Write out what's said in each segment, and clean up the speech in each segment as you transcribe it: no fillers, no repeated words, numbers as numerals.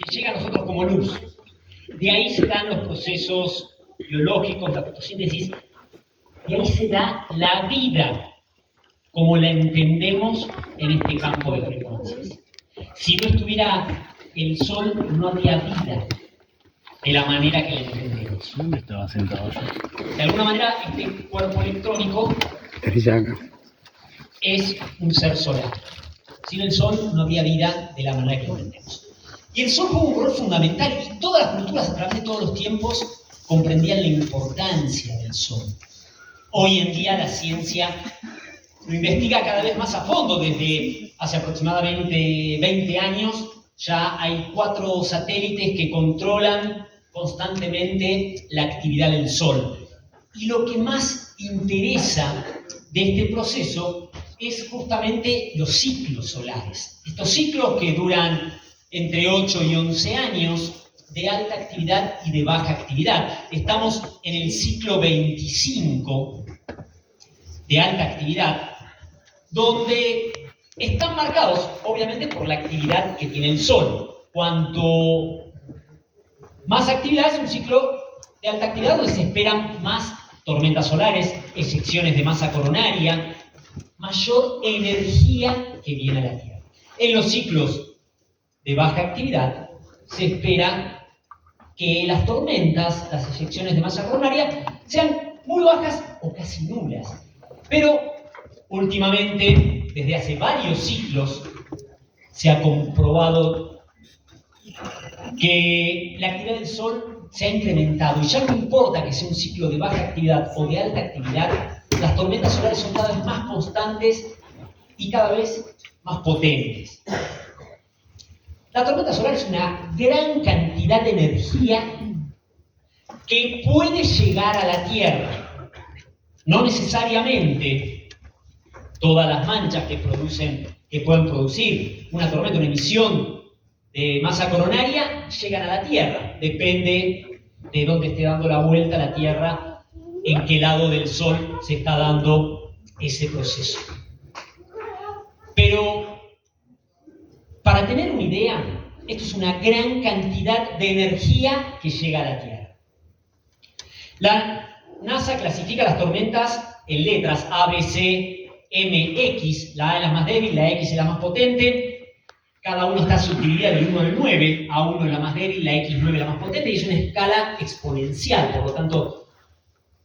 que llega a nosotros como luz. De ahí se dan los procesos biológicos, la fotosíntesis, de ahí se da la vida, como la entendemos en este campo de frecuencias. Si no estuviera el Sol, no habría vida de la manera que la entendemos. ¿Dónde estaba sentado yo? De alguna manera, este cuerpo electrónico es un ser solar. Sin el Sol no habría vida de la manera que lo entendemos. Y el Sol juega un rol fundamental, y todas las culturas a través de todos los tiempos comprendían la importancia del Sol. Hoy en día la ciencia lo investiga cada vez más a fondo. Desde hace aproximadamente 20 años ya hay 4 satélites que controlan constantemente la actividad del Sol. Y lo que más interesa de este proceso es justamente los ciclos solares. Estos ciclos que duran entre 8 y 11 años de alta actividad y de baja actividad. Estamos en el ciclo 25 de alta actividad, donde están marcados, obviamente, por la actividad que tiene el Sol. Cuanto más actividad es un ciclo de alta actividad, donde se esperan más tormentas solares, excepciones de masa coronaria, mayor energía que viene a la Tierra. En los ciclos de baja actividad se espera que las tormentas, las eyecciones de masa coronaria, sean muy bajas o casi nulas. Pero últimamente, desde hace varios ciclos, se ha comprobado que la actividad del Sol se ha incrementado, y ya no importa que sea un ciclo de baja actividad o de alta actividad, las tormentas solares son cada vez más constantes y cada vez más potentes. La tormenta solar es una gran cantidad de energía que puede llegar a la Tierra. No necesariamente todas las manchas que pueden producir una tormenta, una emisión de masa coronaria, llegan a la Tierra. Depende de dónde esté dando la vuelta la Tierra, en qué lado del Sol se está dando ese proceso. Pero para tener una idea, esto es una gran cantidad de energía que llega a la Tierra. La NASA clasifica las tormentas en letras A, B, C, M, X. La A es la más débil, la X es la más potente. Cada uno está subdividida del 1 al 9. A1 es la más débil, la X9 es la más potente, y es una escala exponencial. Por lo tanto,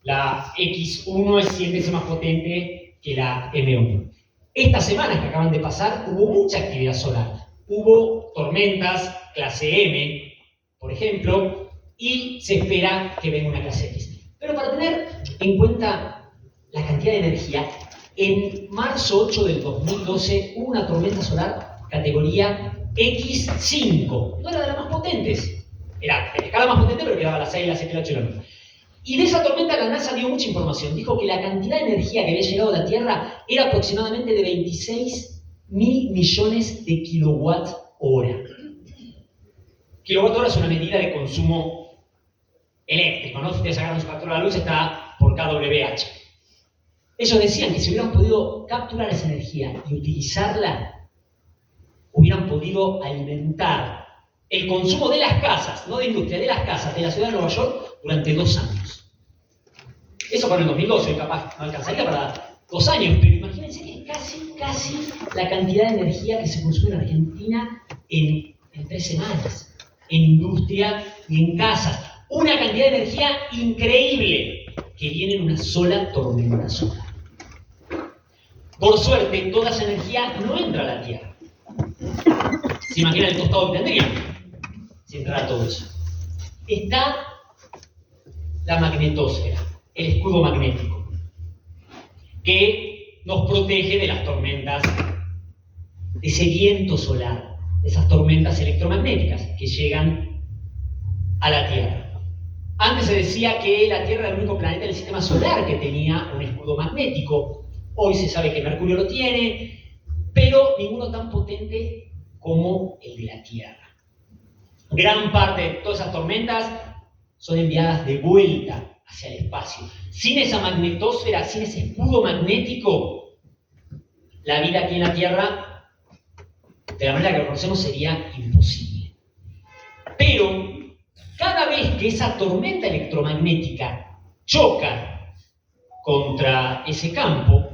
la X1 es 100 veces más potente que la M1. Estas semanas que acaban de pasar hubo mucha actividad solar. Hubo tormentas clase M, por ejemplo, y se espera que venga una clase X. Pero para tener en cuenta la cantidad de energía, en marzo 8 del 2012 hubo una tormenta solar categoría X5. No era de las más potentes. Era en escala más potente, pero quedaba a las 6, las 7, las 8 y las 9. Y de esa tormenta la NASA dio mucha información. Dijo que la cantidad de energía que había llegado a la Tierra era aproximadamente de 26 mil millones de kilowatt hora. Kilowatt hora es una medida de consumo eléctrico, ¿no? Si ustedes agarran su factura de la luz, está por kWh. Ellos decían que si hubieran podido capturar esa energía y utilizarla, hubieran podido alimentar el consumo de las casas, no de industria, de las casas de la ciudad de Nueva York durante 2 años. Eso para el 2012, capaz no alcanzaría para 2 años, pero imagínense que es casi la cantidad de energía que se consume en Argentina en 3 semanas, en industria y en casas. Una cantidad de energía increíble que viene en una sola tormenta solar. Por suerte, toda esa energía no entra a la Tierra. ¿Se imaginan el costado que tendrían si entrara todo eso? Está la magnetosfera, el escudo magnético, que nos protege de las tormentas, de ese viento solar, de esas tormentas electromagnéticas que llegan a la Tierra. Antes se decía que la Tierra era el único planeta del sistema solar que tenía un escudo magnético. Hoy se sabe que Mercurio lo tiene, pero ninguno tan potente como el de la Tierra. Gran parte de todas esas tormentas son enviadas de vuelta hacia el espacio. Sin esa magnetosfera, sin ese escudo magnético, la vida aquí en la Tierra, de la manera que lo conocemos, sería imposible. que esa tormenta electromagnética choca contra ese campo,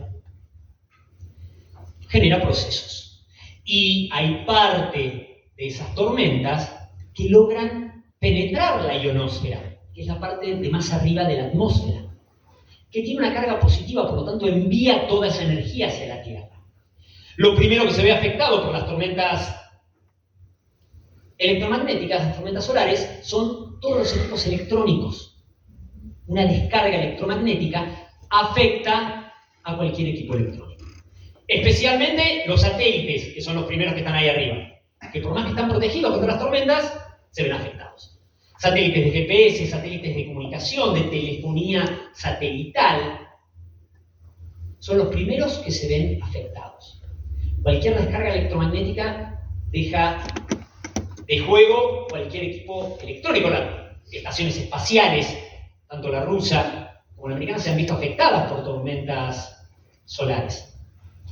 genera procesos. Y hay parte de esas tormentas que logran penetrar la ionosfera, que es la parte de más arriba de la atmósfera, que tiene una carga positiva, por lo tanto envía toda esa energía hacia la Tierra. Lo primero que se ve afectado por las tormentas electromagnéticas, las tormentas solares, son todos los equipos electrónicos. Una descarga electromagnética afecta a cualquier equipo electrónico. Especialmente los satélites, que son los primeros que están ahí arriba, que por más que están protegidos contra las tormentas, se ven afectados. Satélites de GPS, satélites de comunicación, de telefonía satelital, son los primeros que se ven afectados. Cualquier descarga electromagnética deja de juego cualquier equipo electrónico. Las estaciones espaciales, tanto la rusa como la americana, se han visto afectadas por tormentas solares.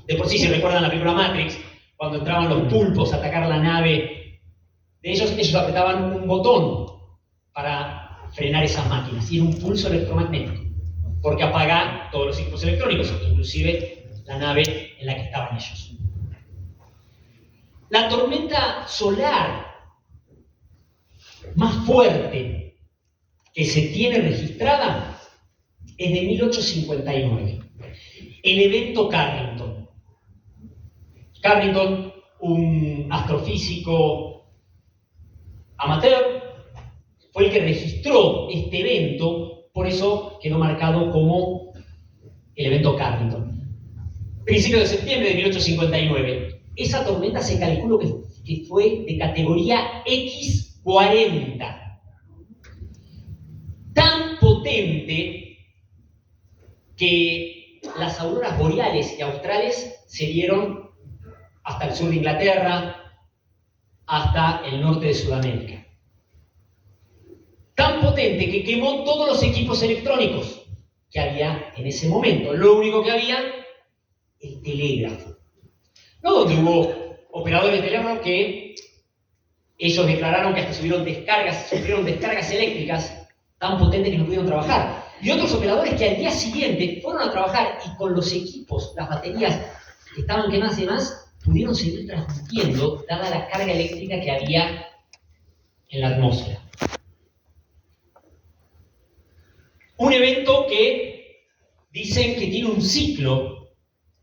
De por sí, si recuerdan la película Matrix, cuando entraban los pulpos a atacar la nave de ellos apretaban un botón para frenar esas máquinas, y era un pulso electromagnético, porque apaga todos los equipos electrónicos, inclusive la nave en la que estaban ellos. La tormenta solar más fuerte que se tiene registrada es de 1859, el evento Carrington. Carrington, un astrofísico amateur, fue el que registró este evento, por eso quedó marcado como el evento Carrington. Principio de septiembre de 1859. Esa tormenta se calculó que fue de categoría X40. Tan potente que las auroras boreales y australes se vieron hasta el sur de Inglaterra, hasta el norte de Sudamérica. Tan potente que quemó todos los equipos electrónicos que había en ese momento. Lo único que había, el telégrafo. No donde hubo operadores de telégrafo que ellos declararon que hasta sufrieron descargas eléctricas tan potentes que no pudieron trabajar. Y otros operadores que al día siguiente fueron a trabajar y con los equipos, las baterías que estaban quemadas y demás, pudieron seguir transmitiendo, dada la carga eléctrica que había en la atmósfera. Un evento que dicen que tiene un ciclo,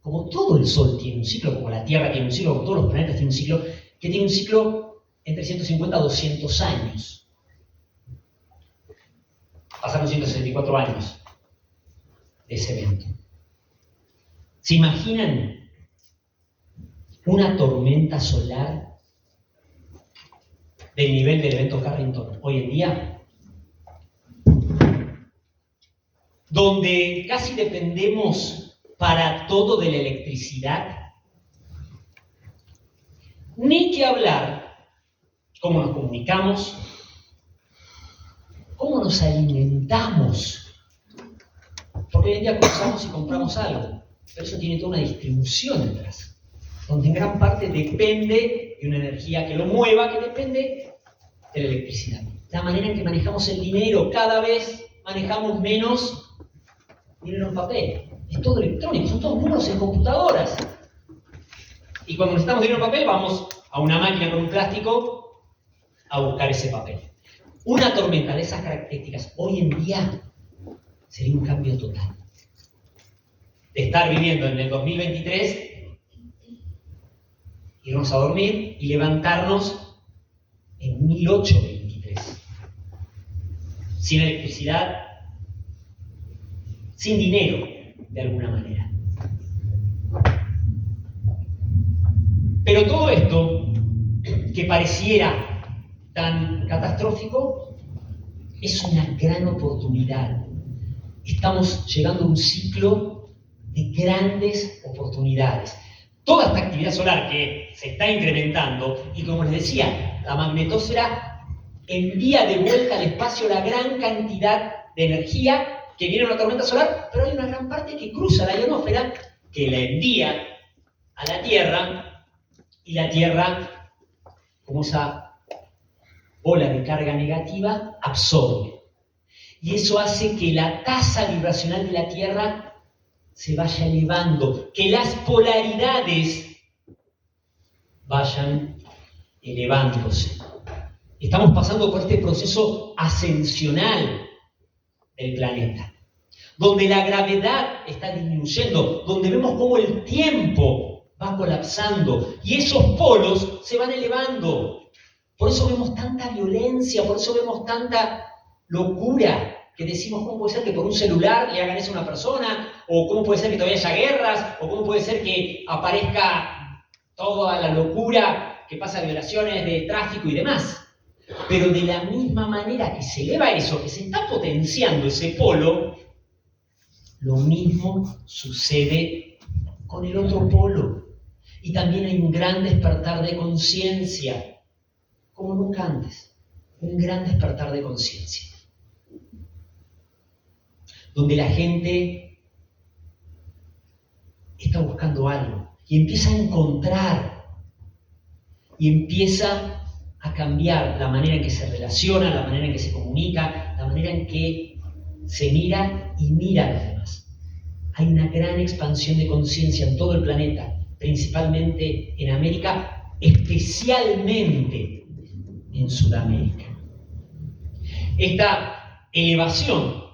como todo el Sol tiene un ciclo, como la Tierra tiene un ciclo, como todos los planetas tienen un ciclo, que tiene un ciclo entre 150 a 200 años. Pasaron 164 años de ese evento. ¿Se imaginan una tormenta solar del nivel del evento Carrington hoy en día? Donde casi dependemos para todo de la electricidad. Ni que hablar cómo nos comunicamos, cómo nos alimentamos. Porque hoy en día cruzamos y compramos algo, pero eso tiene toda una distribución detrás, donde en gran parte depende de una energía que lo mueva, que depende de la electricidad. La manera en que manejamos el dinero, cada vez manejamos menos dinero en papel. Es todo electrónico, son todos números en computadoras. Y cuando necesitamos dinero en papel, vamos a una máquina con un plástico a buscar ese papel. Una tormenta de esas características hoy en día sería un cambio total. De estar viviendo en el 2023, irnos a dormir y levantarnos en 1823. Sin electricidad, sin dinero, de alguna manera. Pero todo esto, que pareciera tan catastrófico, es una gran oportunidad. Estamos llegando a un ciclo de grandes oportunidades. Toda esta actividad solar que se está incrementando, y como les decía, la magnetosfera envía de vuelta al espacio la gran cantidad de energía que viene una tormenta solar, pero hay una gran parte que cruza la ionosfera, que la envía a la Tierra, y la Tierra, como esa bola de carga negativa absorbe. Y eso hace que la tasa vibracional de la Tierra se vaya elevando, que las polaridades vayan elevándose. Estamos pasando por este proceso ascensional del planeta, donde la gravedad está disminuyendo, donde vemos cómo el tiempo va colapsando y esos polos se van elevando. Por eso vemos tanta violencia, por eso vemos tanta locura, que decimos cómo puede ser que por un celular le hagan eso a una persona, o cómo puede ser que todavía haya guerras, o cómo puede ser que aparezca toda la locura que pasa violaciones de tráfico y demás. Pero de la misma manera que se eleva eso, que se está potenciando ese polo, lo mismo sucede con el otro polo. Y también hay un gran despertar de conciencia, como nunca antes. Un gran despertar de conciencia. Donde la gente está buscando algo y empieza a encontrar y empieza a cambiar la manera en que se relaciona, la manera en que se comunica, la manera en que se mira y mira a los demás. Hay una gran expansión de conciencia en todo el planeta, principalmente en América, especialmente en Sudamérica. Esta elevación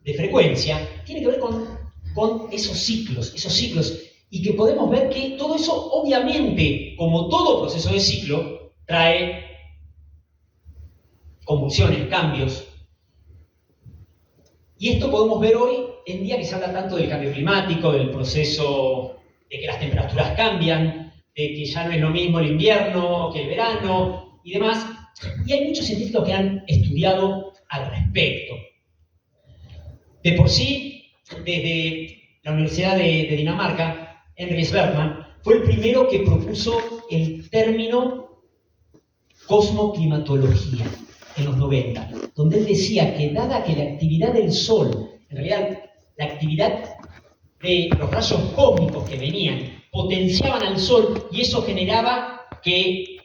de frecuencia tiene que ver con esos ciclos, y que podemos ver que todo eso, obviamente, como todo proceso de ciclo, trae convulsiones, cambios. Y esto podemos ver hoy en día que se habla tanto del cambio climático, del proceso de que las temperaturas cambian, de que ya no es lo mismo el invierno que el verano y demás. Y hay muchos científicos que han estudiado al respecto. De por sí, desde la Universidad de Dinamarca, Henrik Bergman fue el primero que propuso el término cosmoclimatología en los 90, donde él decía que dada que la actividad del Sol, en realidad la actividad de los rayos cósmicos que venían, potenciaban al Sol y eso generaba que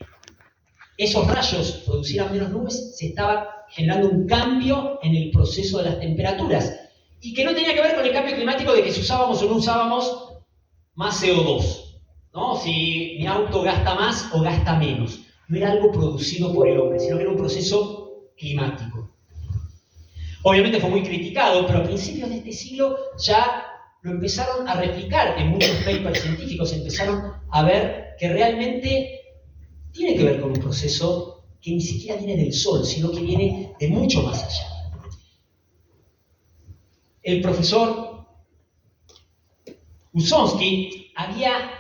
esos rayos producieran menos nubes, se estaba generando un cambio en el proceso de las temperaturas. Y que no tenía que ver con el cambio climático de que si usábamos o no usábamos más CO2, ¿no? Si mi auto gasta más o gasta menos. No era algo producido por el hombre, sino que era un proceso climático. Obviamente fue muy criticado, pero a principios de este siglo ya lo empezaron a replicar en muchos papers científicos, empezaron a ver que realmente tiene que ver con un proceso que ni siquiera viene del Sol, sino que viene de mucho más allá. El profesor Usonsky había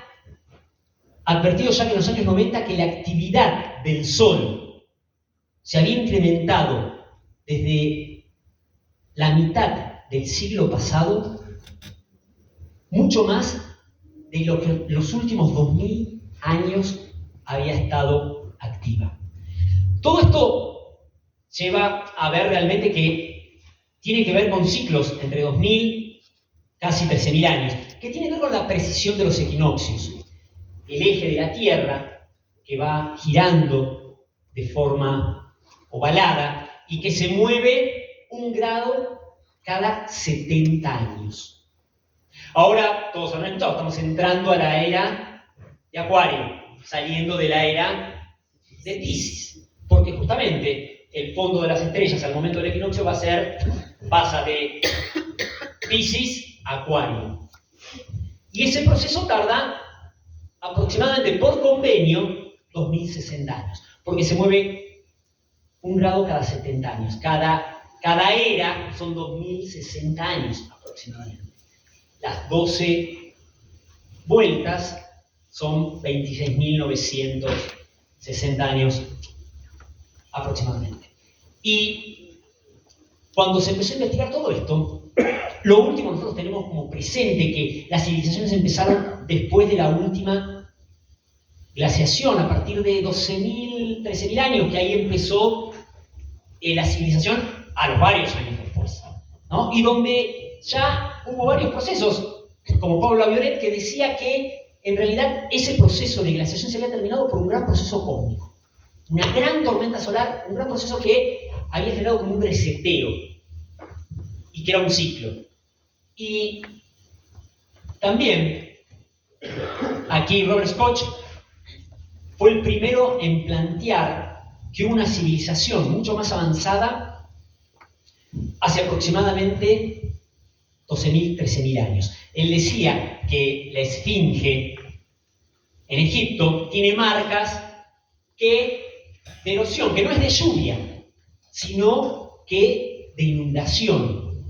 advertido ya que en los años 90 que la actividad del Sol se había incrementado desde la mitad del siglo pasado mucho más de lo que en los últimos 2000 años había estado activa. Todo esto lleva a ver realmente que tiene que ver con ciclos entre 2000, casi 13.000 años, que tiene que ver con la precisión de los equinoccios. El eje de la Tierra, que va girando de forma ovalada y que se mueve 1 grado cada 70 años. Ahora, todos han escuchado, estamos entrando a la era de Acuario, saliendo de la era de Piscis, porque justamente el fondo de las estrellas al momento del equinoccio pasa de Piscis a Acuario. Y ese proceso tarda aproximadamente por convenio 2060 años, porque se mueve 1 grado cada 70 años. Cada era son 2060 años aproximadamente. Las 12 vueltas son 26.960 años aproximadamente. Y cuando se empezó a investigar todo esto, lo último nosotros tenemos como presente que las civilizaciones empezaron después de la última glaciación, a partir de 12.000, 13.000 años, que ahí empezó la civilización a los varios años después, ¿no? Y donde ya hubo varios procesos, como Pablo Laviolette, que decía que en realidad ese proceso de glaciación se había terminado por un gran proceso cósmico. Una gran tormenta solar, un gran proceso que había generado como un reseteo y que era un ciclo. Y también, aquí Robert Koch fue el primero en plantear que una civilización mucho más avanzada hace aproximadamente 12.000, 13.000 años. Él decía que la esfinge en Egipto tiene marcas de erosión, que no es de lluvia, sino que de inundación.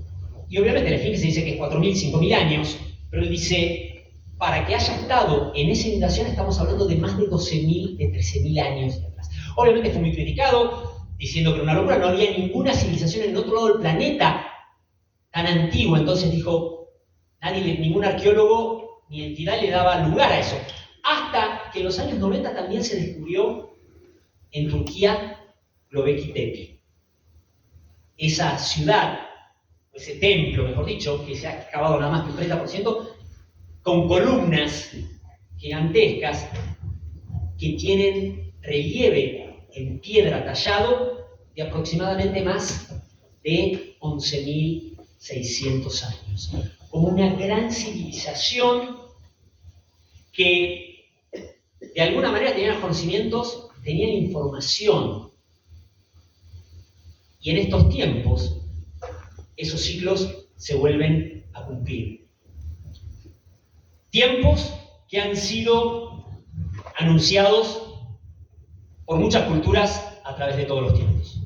Y obviamente la esfinge se dice que es 4.000, 5.000 años, pero él dice, para que haya estado en esa inundación estamos hablando de más de 12.000, de 13.000 años atrás. Obviamente fue muy criticado, diciendo que era una locura, no había ninguna civilización en el otro lado del planeta tan antigua, entonces dijo, ningún arqueólogo ni entidad le daba lugar a eso. Hasta que en los años 90 también se descubrió en Turquía Göbekli Tepe. Esa ciudad, ese templo, mejor dicho, que se ha excavado nada más que un 30%, con columnas gigantescas que tienen relieve en piedra tallado de aproximadamente más de 11.600 años. Como una gran civilización que de alguna manera tenían conocimientos, tenían información. Y en estos tiempos, esos ciclos se vuelven a cumplir. Tiempos que han sido anunciados por muchas culturas a través de todos los tiempos.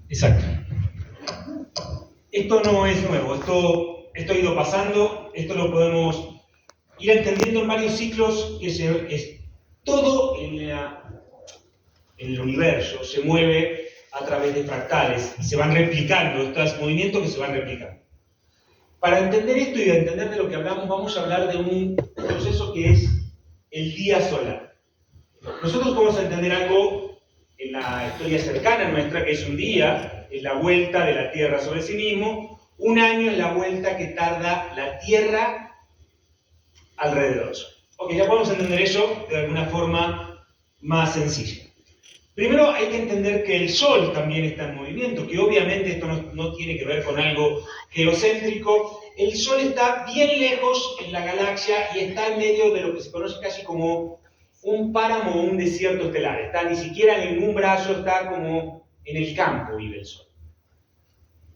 Exacto. Esto no es nuevo, esto ha ido pasando, esto lo podemos ir entendiendo en varios ciclos, todo en el universo se mueve a través de fractales y se van replicando, estos movimientos que se van replicando. Para entender esto y entender de lo que hablamos, vamos a hablar de un proceso que es el día solar. Nosotros vamos a entender algo en la historia cercana nuestra, que es un día, es la vuelta de la Tierra sobre sí mismo, un año es la vuelta que tarda la Tierra alrededor del Sol. Ok, ya podemos entender eso de alguna forma más sencilla. Primero hay que entender que el Sol también está en movimiento, que obviamente esto no tiene que ver con algo geocéntrico. El Sol está bien lejos en la galaxia y está en medio de lo que se conoce casi como un páramo o un desierto estelar. Está ni siquiera en ningún brazo, está como en el campo vive el Sol.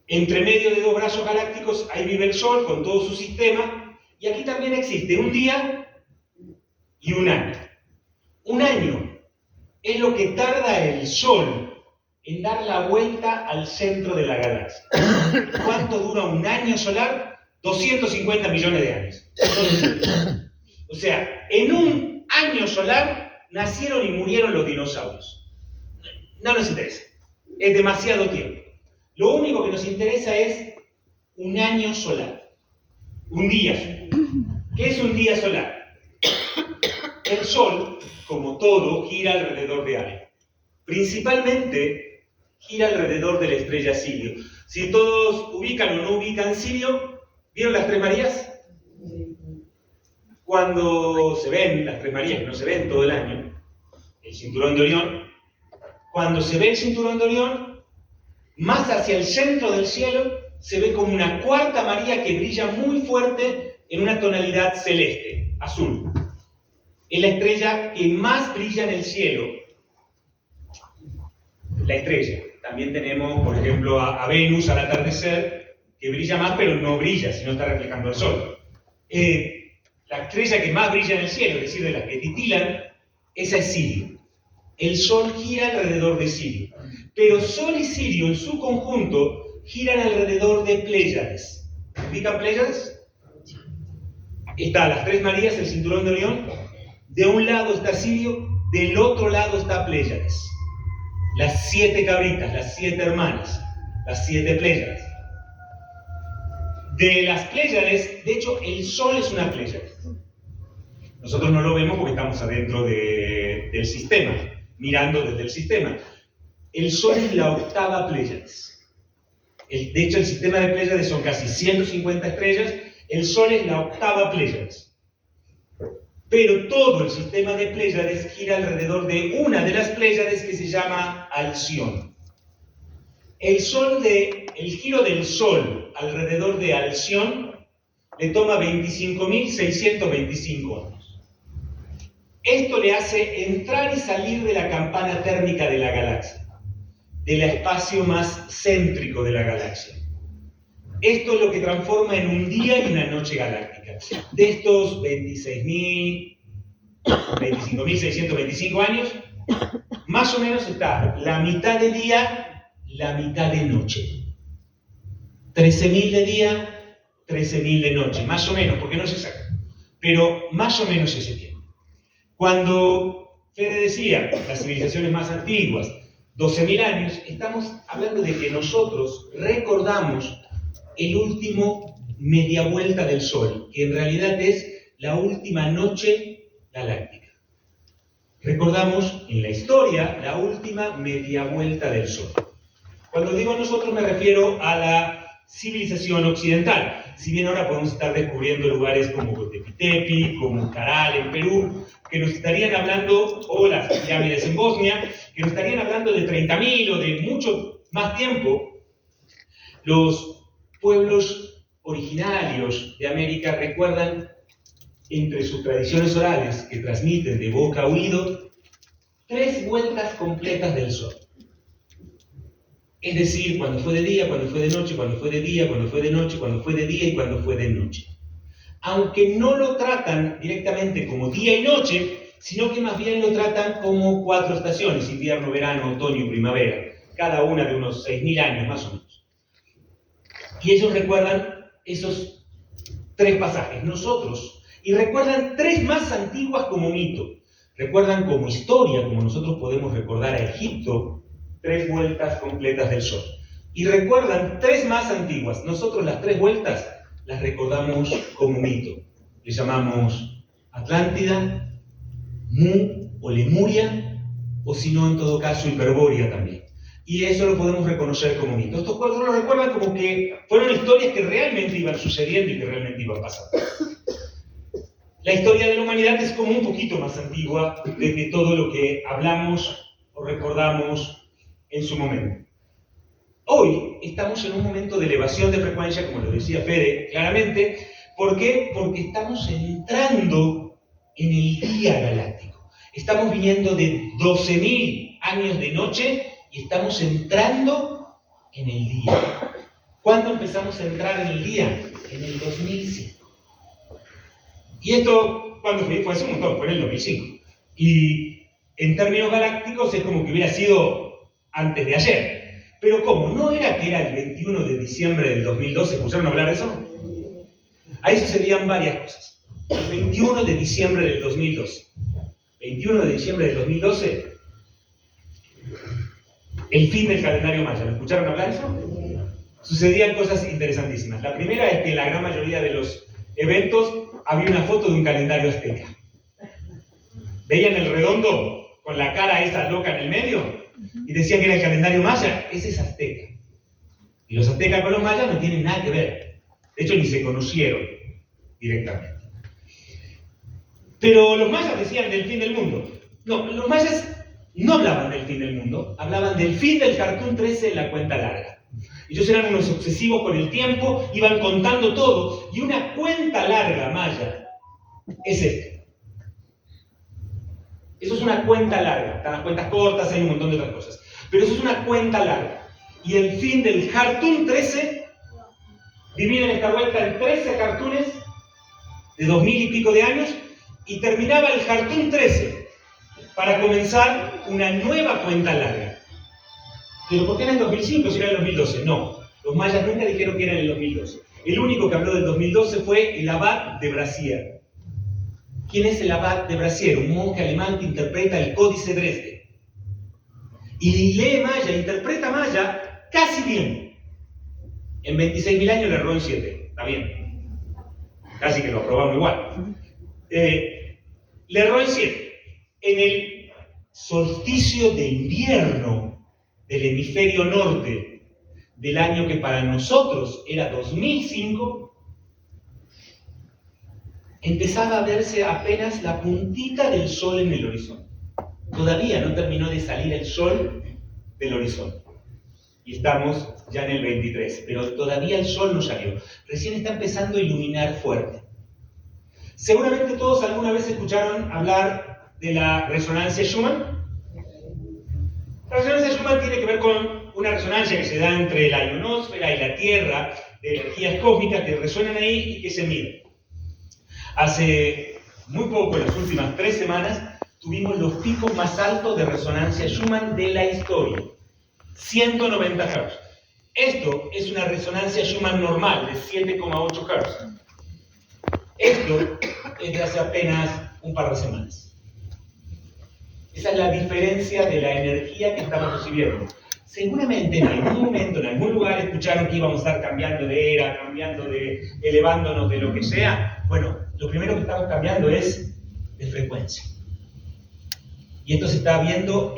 Entre medio de dos brazos galácticos ahí vive el Sol con todo su sistema, y aquí también existe un día y un año. Un año es lo que tarda el Sol en dar la vuelta al centro de la galaxia. ¿Cuánto dura un año solar? 250 millones de años. O sea, en un año solar nacieron y murieron los dinosaurios. No nos interesa. Es demasiado tiempo. Lo único que nos interesa es un año solar. Un día solar. ¿Qué es un día solar? El Sol, como todo, gira alrededor de algo. Principalmente gira alrededor de la estrella Sirio. Si todos ubican o no ubican Sirio, ¿vieron las Tres Marías? Cuando se ven las Tres Marías, que no se ven todo el año, el cinturón de Orión, cuando se ve el cinturón de Orión, más hacia el centro del cielo, se ve como una cuarta María que brilla muy fuerte en una tonalidad celeste, azul. Es la estrella que más brilla en el cielo. La estrella. También tenemos, por ejemplo, a Venus al atardecer, que brilla más, pero no brilla, sino está reflejando el Sol. La estrella que más brilla en el cielo, es decir, de las que titilan, esa es Sirio. El Sol gira alrededor de Sirio. Pero Sol y Sirio en su conjunto giran alrededor de Pléyades. ¿Ubican Pléyades? Está las Tres Marías, el cinturón de Orión. De un lado está Sirio, del otro lado está Pléyades. Las 7 cabritas, las 7 hermanas, las 7 Pléyades. De las Pléyades, de hecho, el Sol es una Pléyade. Nosotros no lo vemos porque estamos adentro del sistema, mirando desde el sistema. El Sol es la octava Pléyades. De hecho, el sistema de Pléyades son casi 150 estrellas. El Sol es la octava Pléyades. Pero todo el sistema de Pléyades gira alrededor de una de las Pléyades que se llama Alción. El giro del Sol alrededor de Alción le toma 25.625 años. Esto le hace entrar y salir de la campana térmica de la galaxia, del espacio más céntrico de la galaxia. Esto es lo que transforma en un día y una noche galáctica. De estos 25.625 años, más o menos está la mitad de día, la mitad de noche. 13.000 de día, 13.000 de noche, más o menos, porque no es exacto, pero más o menos ese tiempo. Cuando Fede decía, las civilizaciones más antiguas, 12.000 años, estamos hablando de que nosotros recordamos el último media vuelta del Sol, que en realidad es la última noche galáctica. Recordamos en la historia la última media vuelta del Sol. Cuando digo nosotros me refiero a la civilización occidental. Si bien ahora podemos estar descubriendo lugares como Cotepitepi, como Caral en Perú, que nos estarían hablando, o las pirámides en Bosnia, que nos estarían hablando de 30.000 o de mucho más tiempo, los pueblos originarios de América recuerdan, entre sus tradiciones orales que transmiten de boca a oído, 3 vueltas completas del Sol. Es decir, cuando fue de día, cuando fue de noche, cuando fue de día, cuando fue de noche, cuando fue de día y cuando fue de noche. Aunque no lo tratan directamente como día y noche, sino que más bien lo tratan como 4 estaciones, invierno, verano, otoño y primavera, cada una de unos 6.000 años más o menos. Y ellos recuerdan esos 3 pasajes, nosotros, y recuerdan 3 más antiguas como mito, recuerdan como historia, como nosotros podemos recordar a Egipto, 3 vueltas completas del Sol. Y recuerdan 3 más antiguas, nosotros las 3 vueltas las recordamos como mito. Le llamamos Atlántida, Mu o Lemuria, o si no, en todo caso, Hiperbórea también. Y eso lo podemos reconocer como mito. Estos 4 lo recuerdan como que fueron historias que realmente iban sucediendo y que realmente iban pasando. La historia de la humanidad es como un poquito más antigua de que todo lo que hablamos o recordamos en su momento. Hoy estamos en un momento de elevación de frecuencia, como lo decía Fede claramente. ¿Por qué? Porque estamos entrando en el día galáctico. Estamos viniendo de 12.000 años de noche y estamos entrando en el día. ¿Cuándo empezamos a entrar en el día? En el 2005. Y esto, ¿cuándo fue? Fue hace un montón, fue en el 2005. Y en términos galácticos es como que hubiera sido antes de ayer. Pero ¿cómo? ¿No era que era el 21 de diciembre del 2012? ¿Escucharon hablar de eso? Ahí sucedían varias cosas. El 21 de diciembre del 2012. 21 de diciembre del 2012, el fin del calendario maya. ¿Me escucharon hablar de eso? Sucedían cosas interesantísimas. La primera es que en la gran mayoría de los eventos había una foto de un calendario azteca. ¿Veían el redondo con la cara esa loca en el medio? Y decían que era el calendario maya. Ese es azteca. Y los aztecas con los mayas no tienen nada que ver. De hecho, ni se conocieron directamente. Pero los mayas decían del fin del mundo. No, los mayas no hablaban del fin del mundo, hablaban del fin del Cartoon 13 en la cuenta larga. Ellos eran unos obsesivos con el tiempo, iban contando todo, y una cuenta larga maya es esta. Eso es una cuenta larga. Están las cuentas cortas, hay un montón de otras cosas. Pero eso es una cuenta larga. Y el fin del Cartoon 13, dividen esta vuelta en 13 cartoons de 2000 y pico de años, y terminaba el Cartoon 13 para comenzar una nueva cuenta larga. ¿Pero por qué era en 2005 si era en 2012? No, los mayas nunca dijeron que era en el 2012. El único que habló del 2012 fue el abad de Brasier. ¿Quién es el abad de Brasier? Un monje alemán que interpreta el Códice Dresde. Y lee maya, interpreta maya casi bien. En 26.000 años le erró en 7. Está bien. Casi que lo aprobamos igual. Le erró en 7. En el solsticio de invierno del hemisferio norte del año que para nosotros era 2005, empezaba a verse apenas la puntita del sol en el horizonte. Todavía no terminó de salir el sol del horizonte. Y estamos ya en el 23, pero todavía el sol no salió. Recién está empezando a iluminar fuerte. Seguramente todos alguna vez escucharon hablar de la resonancia Schumann. La resonancia Schumann tiene que ver con una resonancia que se da entre la ionosfera y la Tierra, de energías cósmicas que resuenan ahí y que se miden. Hace muy poco, en las últimas 3 semanas, tuvimos los picos más altos de resonancia Schumann de la historia. 190 Hz. Esto es una resonancia Schumann normal de 7,8 Hz. Esto es de hace apenas un par de semanas. Esa es la diferencia de la energía que estamos recibiendo. Seguramente en algún momento, en algún lugar, escucharon que íbamos a estar cambiando de era, elevándonos de lo que sea. Bueno, lo primero que estamos cambiando es de frecuencia. Y esto se está viendo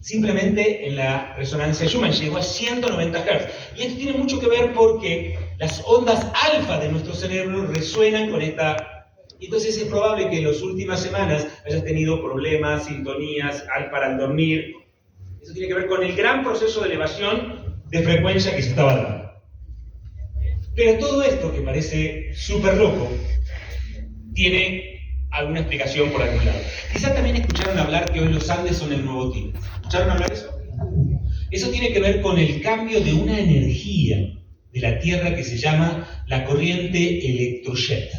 simplemente en la resonancia Schumann, llegó a 190 Hz. Y esto tiene mucho que ver porque las ondas alfa de nuestro cerebro resuenan con esta. Entonces es probable que en las últimas semanas hayas tenido problemas, sintonías para dormir. Eso tiene que ver con el gran proceso de elevación de frecuencia que se estaba dando. Pero todo esto, que parece súper loco, tiene alguna explicación por algún lado. Quizás también escucharon hablar que hoy los Andes son el nuevo Tíbet. ¿Escucharon hablar de eso? Eso tiene que ver con el cambio de una energía de la Tierra que se llama la corriente electrojet.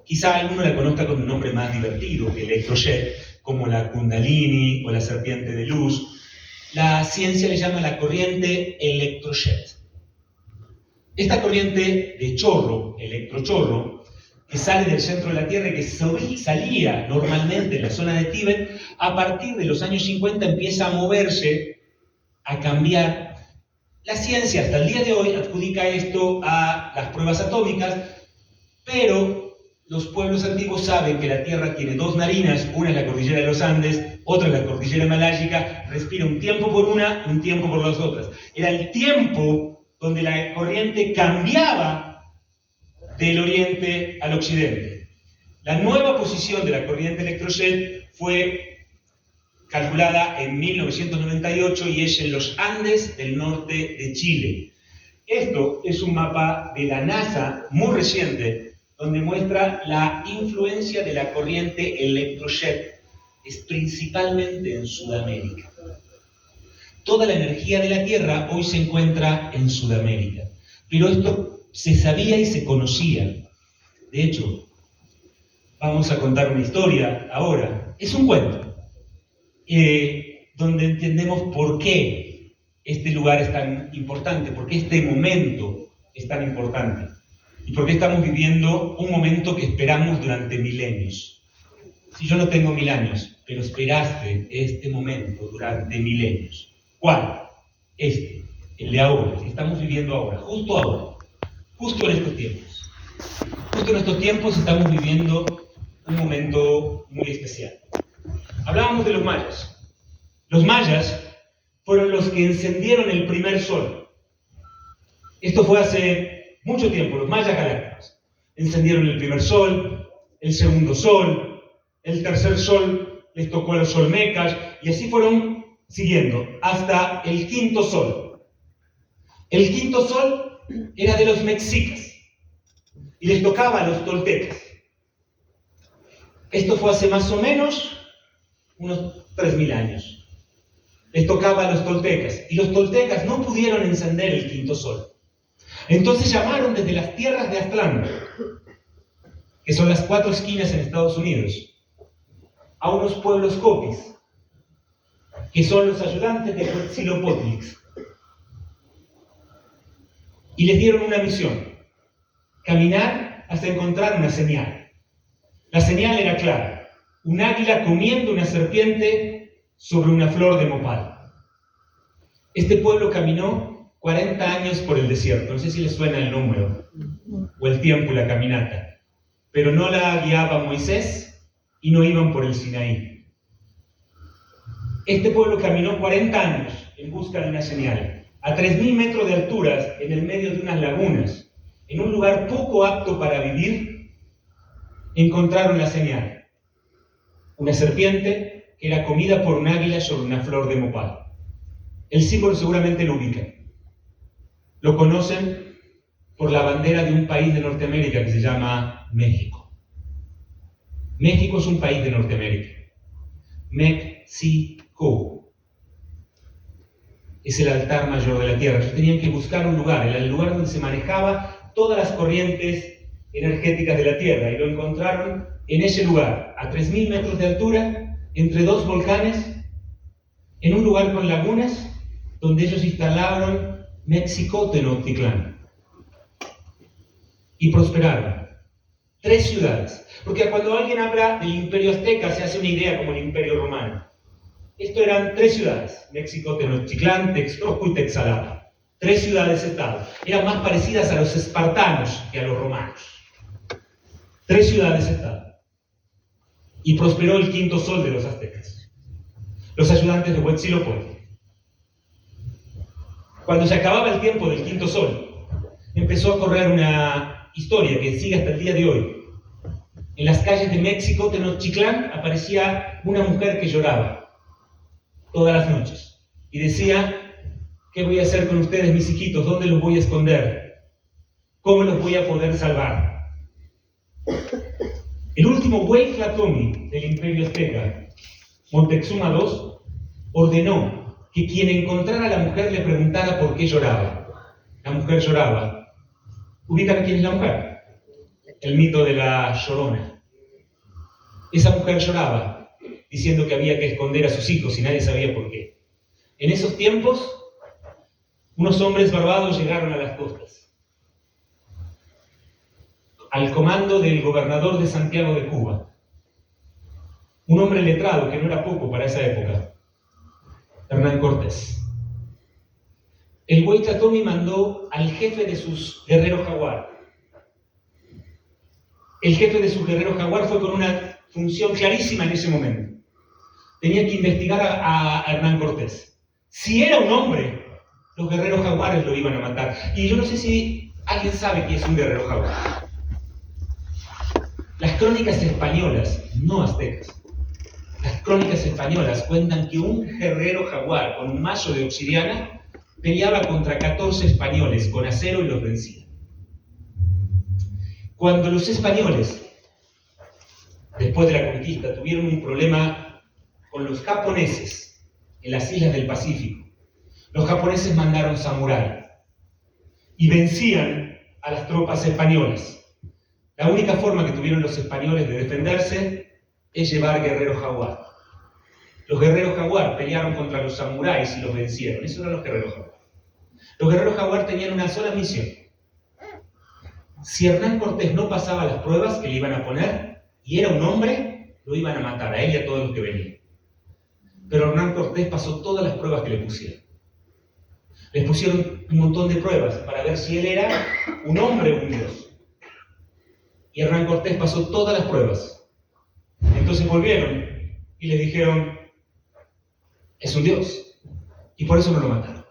Quizá alguno la conozca con un nombre más divertido que electrojet, como la Kundalini o la serpiente de luz. La ciencia le llama la corriente electrojet. Esta corriente de chorro, electrochorro, que sale del centro de la Tierra y que salía normalmente en la zona de Tíbet, a partir de los años 50 empieza a moverse, a cambiar. La ciencia hasta el día de hoy adjudica esto a las pruebas atómicas, pero los pueblos antiguos saben que la Tierra tiene 2 narinas, una es la cordillera de los Andes, otra es la cordillera himaláyica, respira un tiempo por una y un tiempo por las otras. Era el tiempo donde la corriente cambiaba del oriente al occidente. La nueva posición de la corriente electrojet fue calculada en 1998 y es en los Andes del norte de Chile. Esto es un mapa de la NASA muy reciente, donde muestra la influencia de la corriente electrojet, es principalmente en Sudamérica. Toda la energía de la Tierra hoy se encuentra en Sudamérica, pero esto se sabía y se conocía. De hecho, vamos a contar una historia ahora. Es un cuento, donde entendemos por qué este lugar es tan importante, por qué este momento es tan importante, y por qué estamos viviendo un momento que esperamos durante milenios. Si yo no tengo 1000 años, pero esperaste este momento durante milenios. ¿Cuál? El de ahora, el que estamos viviendo ahora, justo en estos tiempos. Justo en estos tiempos estamos viviendo un momento muy especial. Hablábamos de los mayas. Los mayas fueron los que encendieron el primer sol. Esto fue hace mucho tiempo, los mayas galácticos. Encendieron el primer sol, el segundo sol, el tercer sol les tocó a los olmecas, y así fueron siguiendo, hasta el quinto sol. El quinto sol era de los mexicas, y les tocaba a los toltecas. Esto fue hace más o menos unos 3000 años. Les tocaba a los toltecas, y los toltecas no pudieron encender el quinto sol. Entonces llamaron desde las tierras de Aztlán, que son las 4 esquinas en Estados Unidos, a unos pueblos copis, que son los ayudantes de Huitzilopochtli, y les dieron una misión: caminar hasta encontrar una señal. La señal era clara: un águila comiendo una serpiente sobre una flor de nopal. Este pueblo caminó 40 años por el desierto. No sé si les suena el número o el tiempo y la caminata, pero no la guiaba Moisés y no iban por el Sinaí. Este pueblo caminó 40 años en busca de una señal, a 3000 metros de altura, en el medio de unas lagunas, en un lugar poco apto para vivir, encontraron la señal. Una serpiente que era comida por un águila sobre una flor de nopal. El símbolo seguramente lo ubican. Lo conocen por la bandera de un país de Norteamérica que se llama México. México es un país de Norteamérica. México. Es el altar mayor de la tierra. Ellos tenían que buscar un lugar, el lugar donde se manejaba todas las corrientes energéticas de la tierra, y lo encontraron en ese lugar, a 3.000 metros de altura, entre dos volcanes, en un lugar con lagunas, donde ellos instalaron México Tenochtitlán. Y prosperaron. 3 ciudades. Porque cuando alguien habla del imperio azteca se hace una idea como el imperio romano. Esto eran 3 ciudades: México Tenochtitlán, Texcoco y Texalapa. 3 ciudades-estado. Eran más parecidas a los espartanos que a los romanos. 3 ciudades-estado. Y prosperó el quinto sol de los aztecas, los ayudantes de Huitzilopochtli. Cuando se acababa el tiempo del quinto sol, empezó a correr una historia que sigue hasta el día de hoy. En las calles de México Tenochtitlán aparecía una mujer que lloraba todas las noches y decía: ¿qué voy a hacer con ustedes, mis hijitos? ¿Dónde los voy a esconder? ¿Cómo los voy a poder salvar? El último Huey Tlatomi del imperio azteca, Moctezuma II, ordenó que quien encontrara a la mujer le preguntara por qué lloraba. La mujer lloraba. ¿Ubican quién es la mujer? El mito de la Llorona. Esa mujer lloraba diciendo que había que esconder a sus hijos y nadie sabía por qué. En esos tiempos, unos hombres barbados llegaron a las costas, al comando del gobernador de Santiago de Cuba, un hombre letrado que no era poco para esa época, Hernán Cortés. El Huey Tlatomi mandó al jefe de sus guerreros jaguar. El jefe de sus guerreros jaguar fue con una función clarísima en ese momento. Tenía que investigar a Hernán Cortés. Si era un hombre, los guerreros jaguares lo iban a matar. Y yo no sé si alguien sabe qué es un guerrero jaguar. Las crónicas españolas, no aztecas, las crónicas españolas cuentan que un guerrero jaguar con un mazo de obsidiana peleaba contra 14 españoles con acero y los vencía. Cuando los españoles, después de la conquista, tuvieron un problema con los japoneses en las islas del Pacífico, los japoneses mandaron samurái y vencían a las tropas españolas. La única forma que tuvieron los españoles de defenderse es llevar guerreros jaguar. Los guerreros jaguar pelearon contra los samuráis y los vencieron. Esos eran los guerreros jaguar. Los guerreros jaguar tenían una sola misión. Si Hernán Cortés no pasaba las pruebas que le iban a poner, y era un hombre, lo iban a matar a él y a todos los que venían. Pero Hernán Cortés pasó todas las pruebas que le pusieron. Les pusieron un montón de pruebas para ver si él era un hombre o un dios. Y Hernán Cortés pasó todas las pruebas. Entonces volvieron y le dijeron: es un dios. Y por eso no lo mataron.